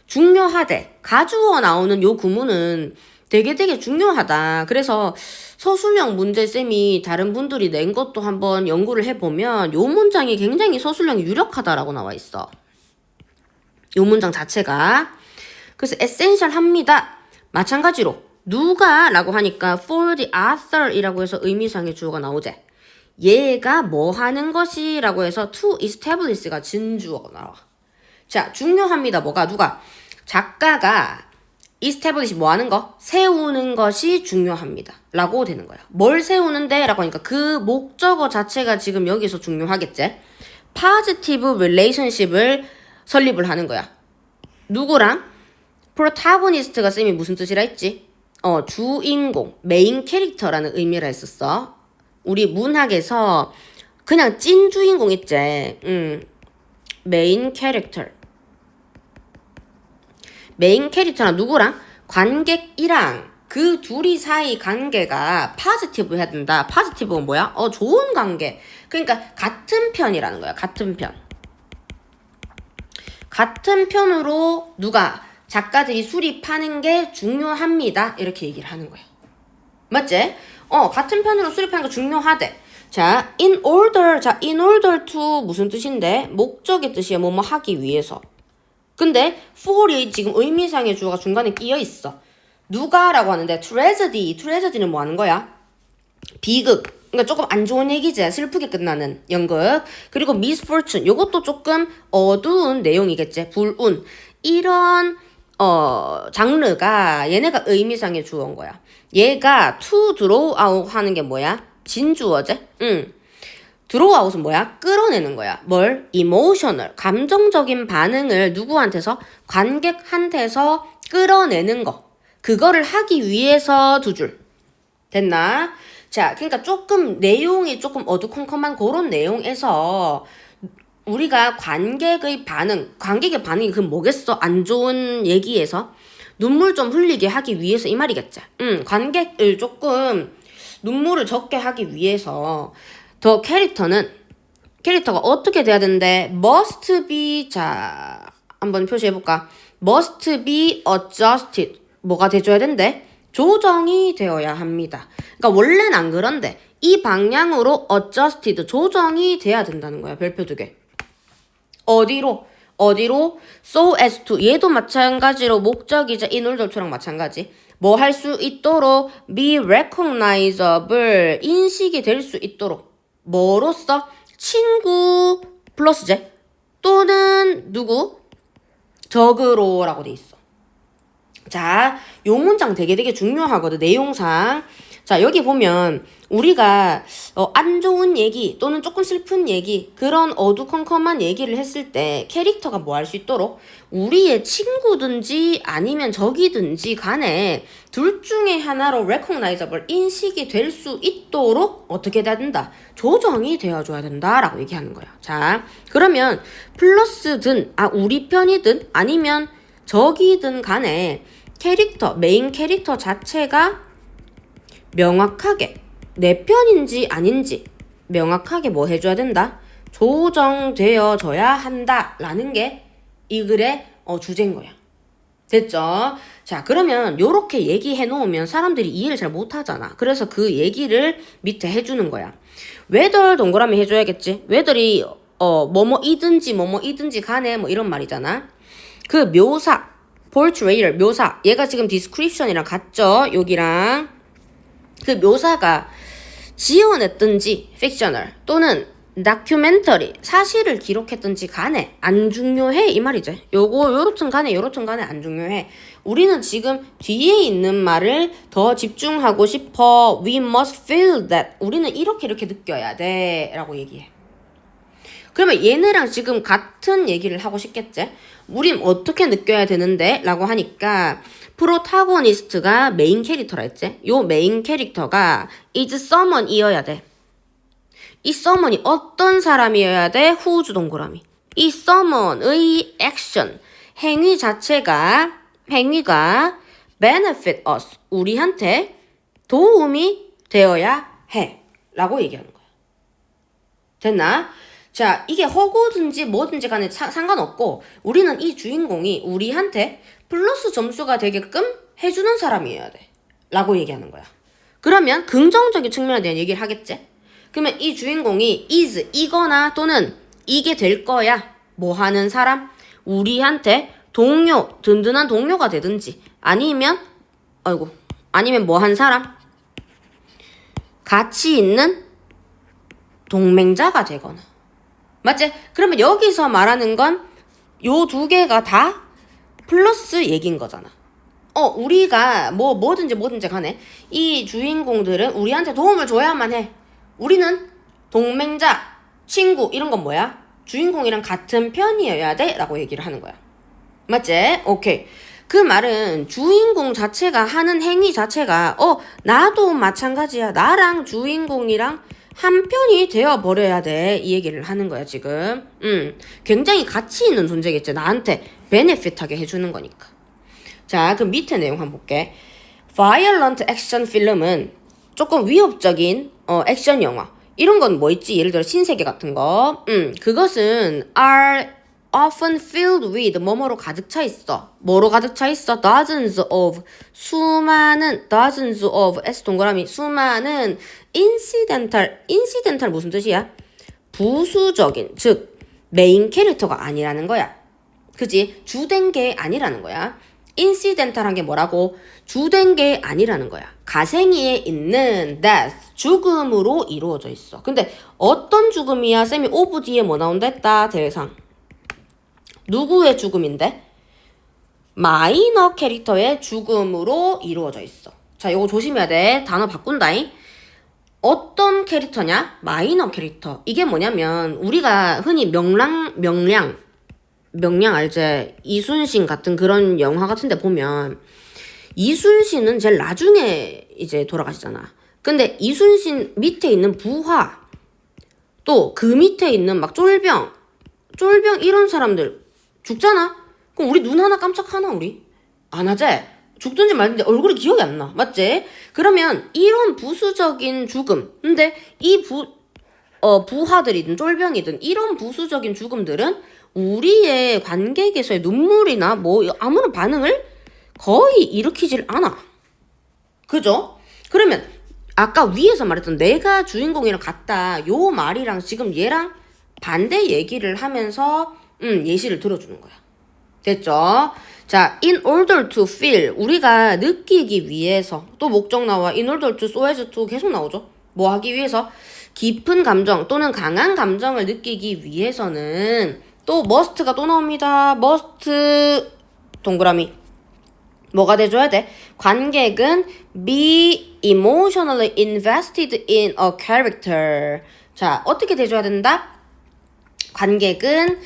중요하대. 가주어 나오는 요 구문은 되게 중요하다. 그래서 서술형 문제쌤이 다른 분들이 낸 것도 한번 연구를 해보면 요 문장이 굉장히 서술형이 유력하다라고 나와 있어. 요 문장 자체가. 그래서 essential합니다. 마찬가지로 누가 라고 하니까 for the author 이라고 해서 의미상의 주어가 나오제. 얘가 뭐 하는 것이 라고 해서 to establish가 진주어가 나와. 자 중요합니다. 뭐가 누가 작가가 establish 뭐 하는 거? 세우는 것이 중요합니다. 라고 되는 거야. 뭘 세우는데? 라고 하니까 그 목적어 자체가 지금 여기서 중요하겠지? positive relationship을 설립을 하는 거야. 누구랑? protagonist가 쌤이 무슨 뜻이라 했지? 주인공, 메인 캐릭터라는 의미라 했었어. 우리 문학에서 그냥 찐 주인공 있지? 메인 캐릭터. 메인 캐릭터랑 누구랑? 관객이랑 그 둘이 사이 관계가 파지티브 해야 된다. 파지티브가 뭐야? 좋은 관계. 그러니까 같은 편이라는 거야. 같은 편. 같은 편으로 누가 작가들이 수립하는 게 중요합니다. 이렇게 얘기를 하는 거야. 맞지? 같은 편으로 수립하는 게 중요하대. 자, in order to 무슨 뜻인데? 목적의 뜻이야. 뭐뭐 하기 위해서. 근데 for이 지금 의미상의 주어가 중간에 끼어 있어. 누가라고 하는데 tragedy는 뭐 하는 거야? 비극. 그러니까 조금 안 좋은 얘기지. 슬프게 끝나는 연극. 그리고 misfortune. 요것도 조금 어두운 내용이겠지. 불운. 이런 장르가 얘네가 의미상의 주어인 거야. 얘가 to draw out 하는 게 뭐야? 진주어지? draw out은 뭐야? 끌어내는 거야. 뭘? emotional, 감정적인 반응을 누구한테서? 관객한테서 끌어내는 거. 그거를 하기 위해서 두 줄. 됐나? 자, 그러니까 조금 내용이 조금 어두컴컴한 그런 내용에서 우리가 관객의 반응이 그 뭐겠어? 안 좋은 얘기에서 눈물 좀 흘리게 하기 위해서 이 말이겠지. 관객을 조금 눈물을 적게 하기 위해서 더 캐릭터가 어떻게 돼야 되는데 must be 자 한번 표시해볼까? must be adjusted 뭐가 돼줘야 된대? 조정이 되어야 합니다. 그러니까 원래는 안 그런데 이 방향으로 adjusted 조정이 돼야 된다는 거야. 별표 2개. 어디로? so as to 얘도 마찬가지로 목적이자 in order to랑 마찬가지. 뭐 할 수 있도록 be recognizable 인식이 될 수 있도록 뭐로써? 친구 플러스제 또는 누구? 적으로라고 돼 있어. 자, 요 문장 되게 중요하거든, 내용상. 자, 여기 보면 우리가 안 좋은 얘기 또는 조금 슬픈 얘기, 그런 어두컴컴한 얘기를 했을 때 캐릭터가 뭐 할 수 있도록 우리의 친구든지 아니면 적이든지 간에 둘 중에 하나로 recognizable, 인식이 될 수 있도록 어떻게 해야 된다? 조정이 되어줘야 된다라고 얘기하는 거야. 자, 그러면 플러스든 우리 편이든 아니면 적이든 간에 캐릭터, 메인 캐릭터 자체가 명확하게 내 편인지 아닌지 명확하게 뭐 해줘야 된다? 조정되어져야 한다라는 게 이 글의 주제인 거야. 됐죠? 자, 그러면 요렇게 얘기해 놓으면 사람들이 이해를 잘 못하잖아. 그래서 그 얘기를 밑에 해주는 거야. whether 동그라미 해줘야겠지. whether이 뭐뭐이든지 뭐뭐이든지 간에 뭐 이런 말이잖아. 그 묘사, portrayal, 묘사, 얘가 지금 description이랑 같죠? 여기랑 그 묘사가 지어냈든지 fictional 또는 다큐멘터리, 사실을 기록했든지 간에 안 중요해 이 말이지. 요렇든 간에 안 중요해. 우리는 지금 뒤에 있는 말을 더 집중하고 싶어. We must feel that. 우리는 이렇게 느껴야 돼 라고 얘기해. 그러면 얘네랑 지금 같은 얘기를 하고 싶겠지? 우린 어떻게 느껴야 되는데? 라고 하니까 프로타고니스트가 메인 캐릭터라 했지? 요 메인 캐릭터가 is someone이어야 돼. 이 someone이 어떤 사람이어야 돼? whose 동그라미. 이 someone의 action, 행위가 benefit us, 우리한테 도움이 되어야 해 라고 얘기하는 거야. 됐나? 자, 이게 허구든지 뭐든지 간에 상관없고 우리는 이 주인공이 우리한테 플러스 점수가 되게끔 해주는 사람이어야 돼 라고 얘기하는 거야. 그러면 긍정적인 측면에 대한 얘기를 하겠지? 그러면 이 주인공이 is, 이거나 또는 이게 될 거야 뭐 하는 사람? 우리한테 동료, 든든한 동료가 되든지 아니면 뭐 한 사람? 가치 있는 동맹자가 되거나. 맞지? 그러면 여기서 말하는 건 요 두 개가 다 플러스 얘기인 거잖아. 우리가 뭐든지 간에 이 주인공들은 우리한테 도움을 줘야만 해. 우리는 동맹자, 친구 이런 건 뭐야? 주인공이랑 같은 편이어야 돼 라고 얘기를 하는 거야. 맞지? 오케이. 그 말은 주인공 자체가 하는 행위 자체가 나도 마찬가지야. 나랑 주인공이랑 한 편이 되어버려야 돼. 이 얘기를 하는 거야 지금. 굉장히 가치 있는 존재겠지. 나한테 베네핏하게 해주는 거니까. 자, 그럼 밑에 내용 한번 볼게. Violent action film은 조금 위협적인 액션 영화. 이런 건 뭐 있지? 예를 들어 신세계 같은 거. 그것은 are often filled with 뭐뭐로 가득 차 있어. 뭐로 가득 차 있어? dozens of S 동그라미 수많은 incidental 무슨 뜻이야? 부수적인, 즉 메인 캐릭터가 아니라는 거야. 그지? 주된 게 아니라는 거야. incidental한 게 뭐라고? 주된 게 아니라는 거야. 가생이에 있는 death, 죽음으로 이루어져 있어. 근데 어떤 죽음이야? 쌤이 of 뒤에 뭐 나온다 했다? 대상. 누구의 죽음인데? 마이너 캐릭터의 죽음으로 이루어져 있어. 자, 이거 조심해야 돼. 단어 바꾼다잉. 어떤 캐릭터냐? 마이너 캐릭터. 이게 뭐냐면 우리가 흔히 명량 알지? 이순신 같은 그런 영화 같은데 보면 이순신은 제일 나중에 이제 돌아가시잖아. 근데 이순신 밑에 있는 부하, 또 그 밑에 있는 막 쫄병 이런 사람들 죽잖아? 그럼 우리 눈 하나 깜짝하나 우리? 안 하지? 죽든지 말든지 얼굴이 기억이 안 나. 맞지? 그러면 이런 부수적인 죽음. 근데 이 부하들이든 쫄병이든 이런 부수적인 죽음들은 우리의 관객에서의 눈물이나 뭐 아무런 반응을 거의 일으키질 않아. 그죠? 그러면 아까 위에서 말했던 내가 주인공이랑 같다. 요 말이랑 지금 얘랑 반대 얘기를 하면서 예시를 들어주는 거야. 됐죠? 자, in order to feel, 우리가 느끼기 위해서, 또 목적 나와. in order to, so as to 계속 나오죠. 뭐 하기 위해서? 깊은 감정 또는 강한 감정을 느끼기 위해서는 또 must가 또 나옵니다. must 동그라미. 뭐가 돼줘야 돼? 관객은 be emotionally invested in a character. 자, 어떻게 돼줘야 된다? 관객은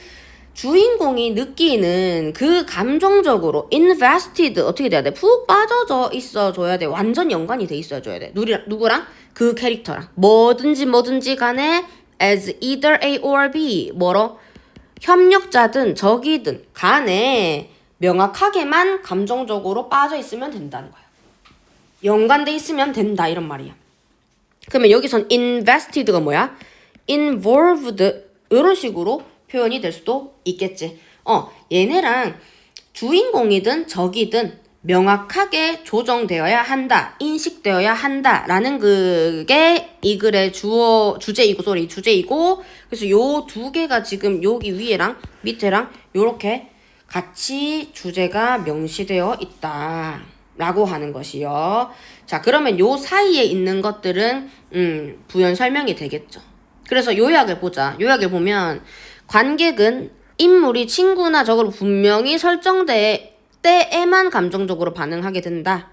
주인공이 느끼는 그 감정적으로 invested 어떻게 돼야 돼? 푹 빠져져 있어줘야 돼. 완전 연관이 돼 있어줘야 돼. 누구랑? 그 캐릭터랑. 뭐든지 간에 as either A or B. 뭐로? 협력자든 적이든 간에 명확하게만 감정적으로 빠져 있으면 된다는 거야. 연관돼 있으면 된다 이런 말이야. 그러면 여기선 invested가 뭐야? involved 이런 식으로 표현이 될 수도 있겠지. 얘네랑 주인공이든 적이든 명확하게 조정되어야 한다, 인식되어야 한다라는 그게 이 글의 주제이고, 그래서 요 두 개가 지금 여기 위에랑 밑에랑 요렇게 같이 주제가 명시되어 있다 라고 하는 것이요. 자, 그러면 요 사이에 있는 것들은 부연 설명이 되겠죠. 그래서 요약을 보자. 요약을 보면 관객은 인물이 친구나 적으로 분명히 설정될 때에만 감정적으로 반응하게 된다.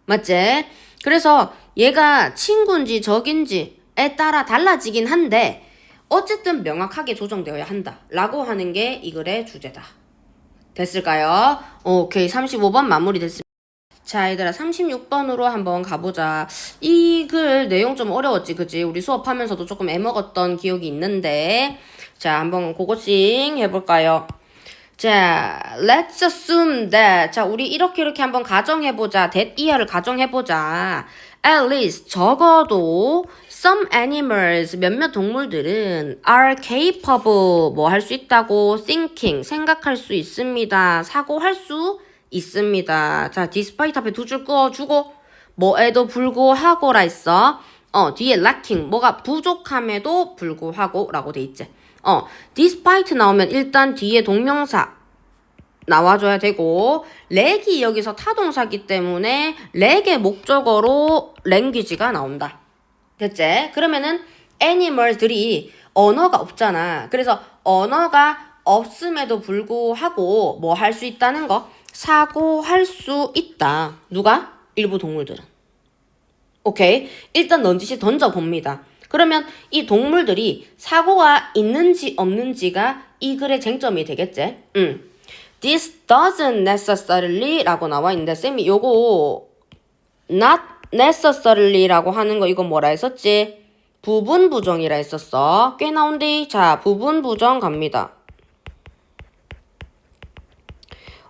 맞지? 그래서 얘가 친구인지 적인지에 따라 달라지긴 한데 어쨌든 명확하게 조정되어야 한다 라고 하는 게 이 글의 주제다. 됐을까요? 오케이, 35번 마무리 됐습니다. 자, 얘들아 36번으로 한번 가보자. 이 글 내용 좀 어려웠지, 그치? 우리 수업하면서도 조금 애먹었던 기억이 있는데 자, 한번 그거씩 해볼까요? 자, let's assume that. 자, 우리 이렇게 한번 가정해보자. that 이하를 가정해보자. At least 적어도 some animals 몇몇 동물들은 are capable 뭐 할 수 있다고 thinking 생각할 수 있습니다. 사고할 수 있습니다. 자, despite 앞에 두 줄 그어주고 뭐에도 불구하고라 했어. 뒤에 lacking 뭐가 부족함에도 불구하고 라고 돼 있지. despite 나오면 일단 뒤에 동명사 나와줘야 되고 렉이 여기서 타동사기 때문에 렉의 목적어로 language가 나온다. 됐지? 그러면은 animal들이 언어가 없잖아. 그래서 언어가 없음에도 불구하고 뭐 할 수 있다는 거? 사고할 수 있다. 누가? 일부 동물들은. 오케이? 일단 넌지시 던져봅니다. 그러면 이 동물들이 사고가 있는지 없는지가 이 글의 쟁점이 되겠지? This doesn't necessarily 라고 나와 있는데 쌤이 요거 not necessarily 라고 하는 거 이거 뭐라 했었지? 부분 부정이라 했었어. 꽤 나온데. 자, 부분 부정 갑니다.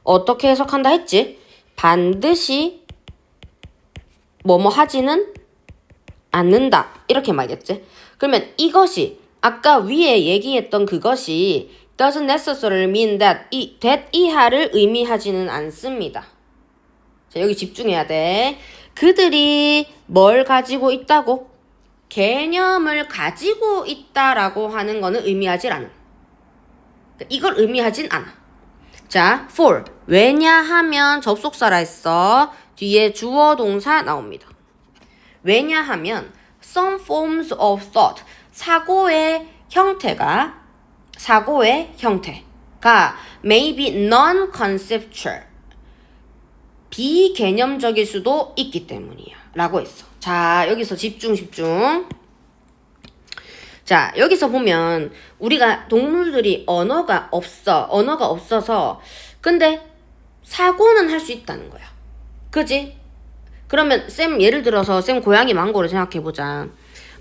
어떻게 해석한다 했지? 반드시 뭐뭐 하지는 않는다 이렇게 말겠지? 그러면 이것이 아까 위에 얘기했던 그것이 doesn't necessarily mean that that 이하를 의미하지는 않습니다. 자, 여기 집중해야 돼. 그들이 뭘 가지고 있다고? 개념을 가지고 있다라고 하는 거는 의미하지 않아. 이걸 의미하진 않아. 자, for 왜냐하면 접속사라 했어. 뒤에 주어 동사 나옵니다. 왜냐하면 some forms of thought 사고의 형태가 may be non-conceptual 비개념적일 수도 있기 때문이야 라고 했어. 자, 여기서 집중. 자, 여기서 보면 우리가 동물들이 언어가 없어서 근데 사고는 할 수 있다는 거야. 그지? 그러면 쌤 예를 들어서 쌤 고양이 망고를 생각해보자.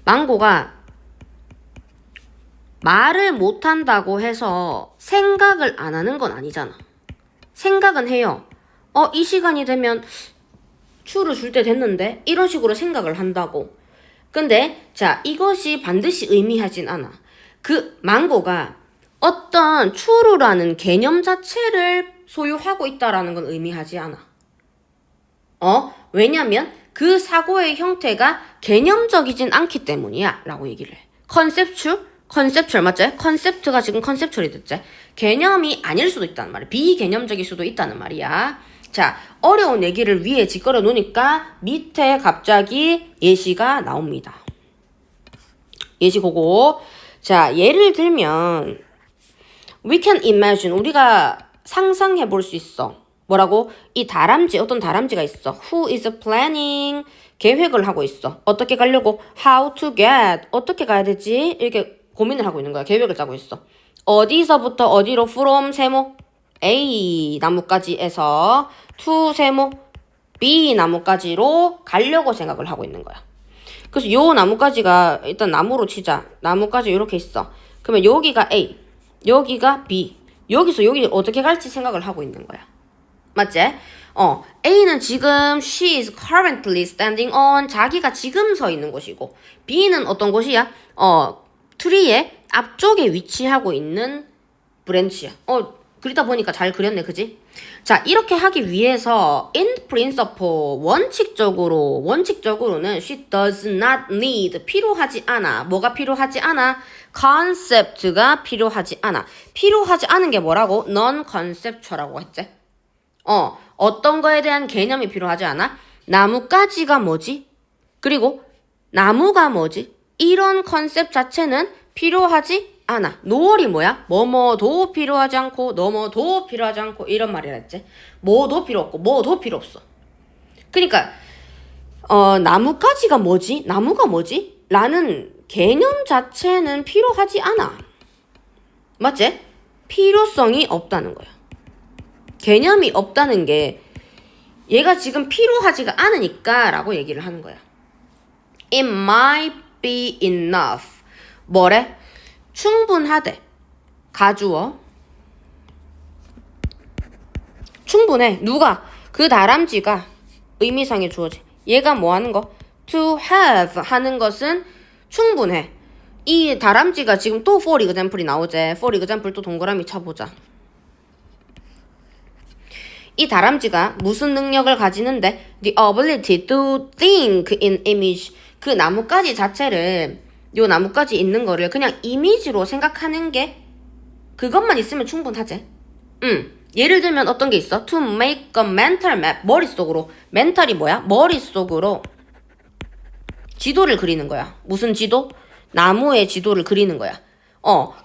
망고가 말을 못한다고 해서 생각을 안 하는 건 아니잖아. 생각은 해요. 이 시간이 되면 추를 줄 때 됐는데 이런 식으로 생각을 한다고. 근데 자, 이것이 반드시 의미하진 않아. 그 망고가 어떤 추루라는 개념 자체를 소유하고 있다라는 건 의미하지 않아. 왜냐면 그 사고의 형태가 개념적이진 않기 때문이야 라고 얘기를 해. 컨셉추얼 맞지? 컨셉트가 지금 컨셉추얼이 됐지? 개념이 아닐 수도 있다는 말이야. 비개념적일 수도 있다는 말이야. 자, 어려운 얘기를 위에 짓거려 놓으니까 밑에 갑자기 예시가 나옵니다. 예시 보고. 자, 예를 들면 We can imagine. 우리가 상상해 볼 수 있어. 뭐라고? 이 다람쥐, 어떤 다람쥐가 있어. Who is planning? 계획을 하고 있어. 어떻게 가려고? How to get? 어떻게 가야 되지? 이렇게 고민을 하고 있는 거야. 계획을 짜고 있어. 어디서부터 어디로? From 세모 A 나무까지에서 to 세모 B 나무까지로 가려고 생각을 하고 있는 거야. 그래서 요 나무까지가 일단 나무로 치자. 나무까지 이렇게 있어. 그러면 여기가 A, 여기가 B. 여기서 여기 어떻게 갈지 생각을 하고 있는 거야. 맞지? A는 지금 she is currently standing on 자기가 지금 서 있는 곳이고 B는 어떤 곳이야? 트리의 앞쪽에 위치하고 있는 브랜치야. 그리다 보니까 잘 그렸네, 그지? 자, 이렇게 하기 위해서 in principle 원칙적으로는 she does not need 필요하지 않아. 뭐가 필요하지 않아? concept가 필요하지 않아. 필요하지 않은 게 뭐라고? non-conceptual라고 했지? 어떤 거에 대한 개념이 필요하지 않아? 나뭇가지가 뭐지? 그리고 나무가 뭐지? 이런 컨셉 자체는 필요하지 않아. 노월이 뭐야? 뭐뭐도 필요하지 않고 너뭐도 필요하지 않고 이런 말이라 했지. 뭐도 필요 없고 뭐도 필요 없어. 그러니까 나뭇가지가 뭐지? 나무가 뭐지? 라는 개념 자체는 필요하지 않아. 맞지? 필요성이 없다는 거야. 개념이 없다는 게 얘가 지금 필요하지가 않으니까 라고 얘기를 하는 거야. It might be enough. 뭐래? 충분하대. 가주어. 충분해. 누가? 그 다람쥐가 의미상의 주어지. 얘가 뭐 하는 거? To have 하는 것은 충분해. 이 다람쥐가 지금 또 for example이 나오지. for example 또 동그라미 쳐보자. 이 다람쥐가 무슨 능력을 가지는데? The ability to think in image. 그 나뭇가지 자체를 요 나뭇가지 있는 거를 그냥 이미지로 생각하는 게 그것만 있으면 충분하지. 예를 들면 어떤 게 있어? To make a mental map. 머릿속으로. 멘탈이 뭐야? 머릿속으로 지도를 그리는 거야. 무슨 지도? 나무의 지도를 그리는 거야.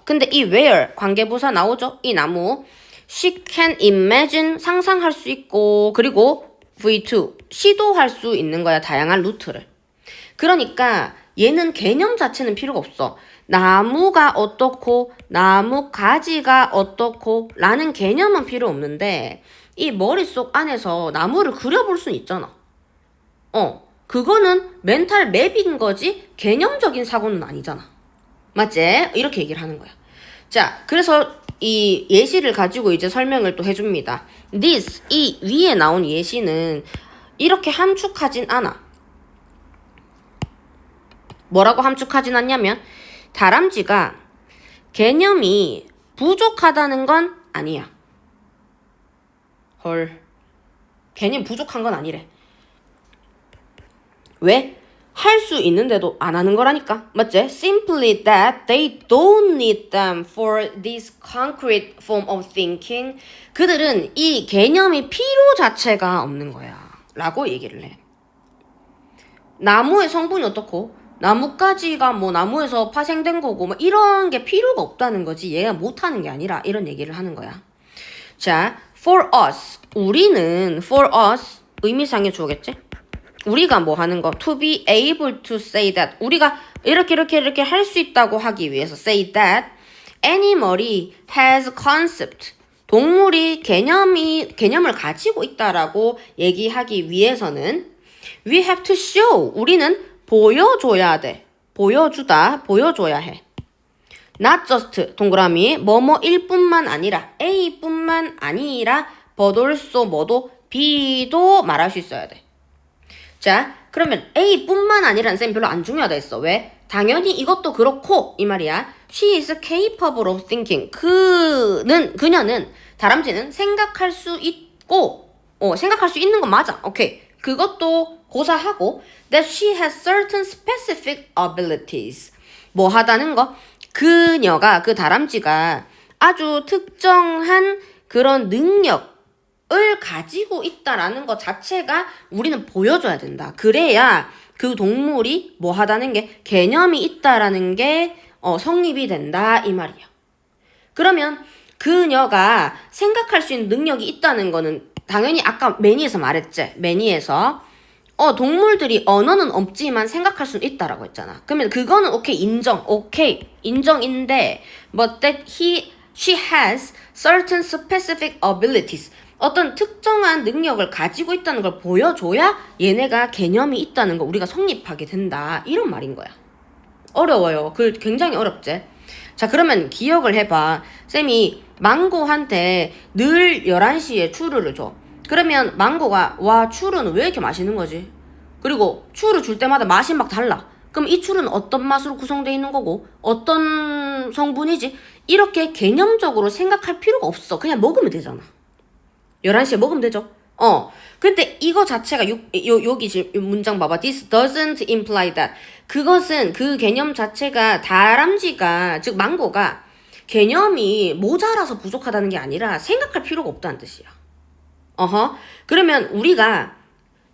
근데 이 where 관계부사 나오죠? 이 나무. She can imagine 상상할 수 있고 그리고 V2 시도할 수 있는 거야. 다양한 루트를. 그러니까 얘는 개념 자체는 필요가 없어. 나무가 어떻고 나무 가지가 어떻고 라는 개념은 필요 없는데 이 머릿속 안에서 나무를 그려볼 수는 있잖아. 그거는 멘탈 맵인 거지 개념적인 사고는 아니잖아. 맞지? 이렇게 얘기를 하는 거야. 자, 그래서 이 예시를 가지고 이제 설명을 또 해줍니다. This, 이 위에 나온 예시는 이렇게 함축하진 않아. 뭐라고 함축하진 않냐면 다람쥐가 개념이 부족하다는 건 아니야. 헐. 개념 부족한 건 아니래. 왜? 할 수 있는데도 안 하는 거라니까. 맞지? Simply that they don't need them for this concrete form of thinking. 그들은 이 개념이 필요 자체가 없는 거야. 라고 얘기를 해. 나무의 성분이 어떻고? 나뭇가지가 뭐 나무에서 파생된 거고 뭐 이런 게 필요가 없다는 거지. 얘가 못하는 게 아니라 이런 얘기를 하는 거야. 자, for us. 우리는 for us 의미상의 주어겠지? 우리가 뭐 하는 거? To be able to say that. 우리가 이렇게 할 수 있다고 하기 위해서 say that animal이 has concept. 동물이 개념을 가지고 있다라고 얘기하기 위해서는 we have to show. 우리는 보여줘야 돼. 보여줘야 해. Not just 동그라미 뭐뭐일 뿐만 아니라 A뿐만 아니라 but also 뭐도 B도 말할 수 있어야 돼. 자, 그러면 A뿐만 아니라는 쌤 별로 안 중요하다 했어. 왜? 당연히 이것도 그렇고 이 말이야. She is capable of thinking. 그녀는 다람쥐는 생각할 수 있고 생각할 수 있는 건 맞아. 오케이. 그것도 고사하고 that she has certain specific abilities. 뭐 하다는 거? 그녀가 그 다람쥐가 아주 특정한 그런 능력을 가지고 있다라는 것 자체가 우리는 보여줘야 된다. 그래야 그 동물이 뭐 하다는 게 개념이 있다라는 게 성립이 된다 이 말이야. 그러면 그녀가 생각할 수 있는 능력이 있다는 거는 당연히 아까 매니에서 말했지. 매니에서 동물들이 언어는 없지만 생각할 수는 있다라고 했잖아. 그러면 그거는 오케이 인정. 오케이 인정인데 but that she has certain specific abilities. 어떤 특정한 능력을 가지고 있다는 걸 보여줘야 얘네가 개념이 있다는 거 우리가 성립하게 된다. 이런 말인 거야. 어려워요. 굉장히 어렵지. 자, 그러면 기억을 해봐. 쌤이 망고한테 늘 11시에 추르를 줘. 그러면 망고가 와 추르는 왜 이렇게 맛있는 거지? 그리고 추르 줄 때마다 맛이 막 달라. 그럼 이 추르는 어떤 맛으로 구성되어 있는 거고 어떤 성분이지? 이렇게 개념적으로 생각할 필요가 없어. 그냥 먹으면 되잖아. 11시에 먹으면 되죠. 근데 이거 자체가 여기 지금 문장 봐봐. This doesn't imply that. 그것은 그 개념 자체가 다람쥐가 즉 망고가 개념이 모자라서 부족하다는 게 아니라 생각할 필요가 없다는 뜻이야. 그러면 우리가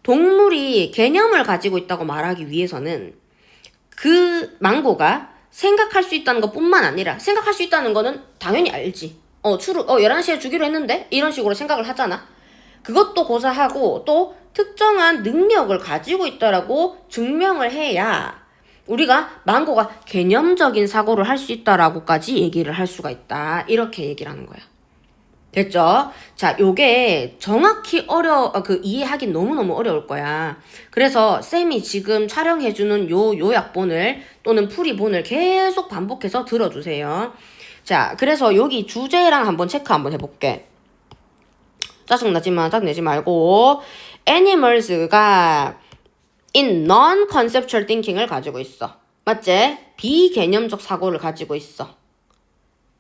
동물이 개념을 가지고 있다고 말하기 위해서는 그 망고가 생각할 수 있다는 것뿐만 아니라 생각할 수 있다는 거는 당연히 알지. 11시에 주기로 했는데 이런 식으로 생각을 하잖아. 그것도 고사하고 또 특정한 능력을 가지고 있다라고 증명을 해야 우리가 망고가 개념적인 사고를 할 수 있다라고까지 얘기를 할 수가 있다. 이렇게 얘기를 하는 거야. 됐죠? 자, 요게 정확히 이해하긴 너무너무 어려울 거야. 그래서 쌤이 지금 촬영해주는 요 요약본을 또는 풀이본을 계속 반복해서 들어주세요. 자, 그래서 여기 주제랑 한번 체크 한번 해볼게. 짜증내지 말고 animals가 in non-conceptual thinking을 가지고 있어. 맞지? 비개념적 사고를 가지고 있어.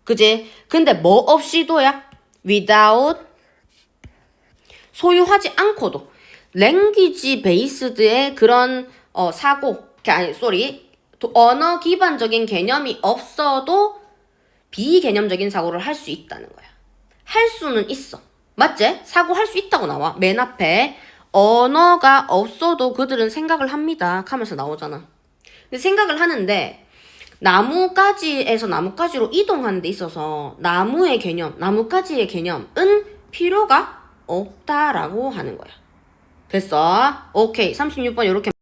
그지? 근데 뭐 없이도야? without 소유하지 않고도 language based의 그런 언어 기반적인 개념이 없어도 비개념적인 사고를 할 수 있다는 거야. 할 수는 있어. 맞지? 사고할 수 있다고 나와. 맨 앞에 언어가 없어도 그들은 생각을 합니다 하면서 나오잖아. 근데 생각을 하는데 나뭇가지에서 나뭇가지로 이동하는 데 있어서 나무의 개념, 나뭇가지의 개념은 필요가 없다라고 하는 거야. 됐어? 오케이. 36번 이렇게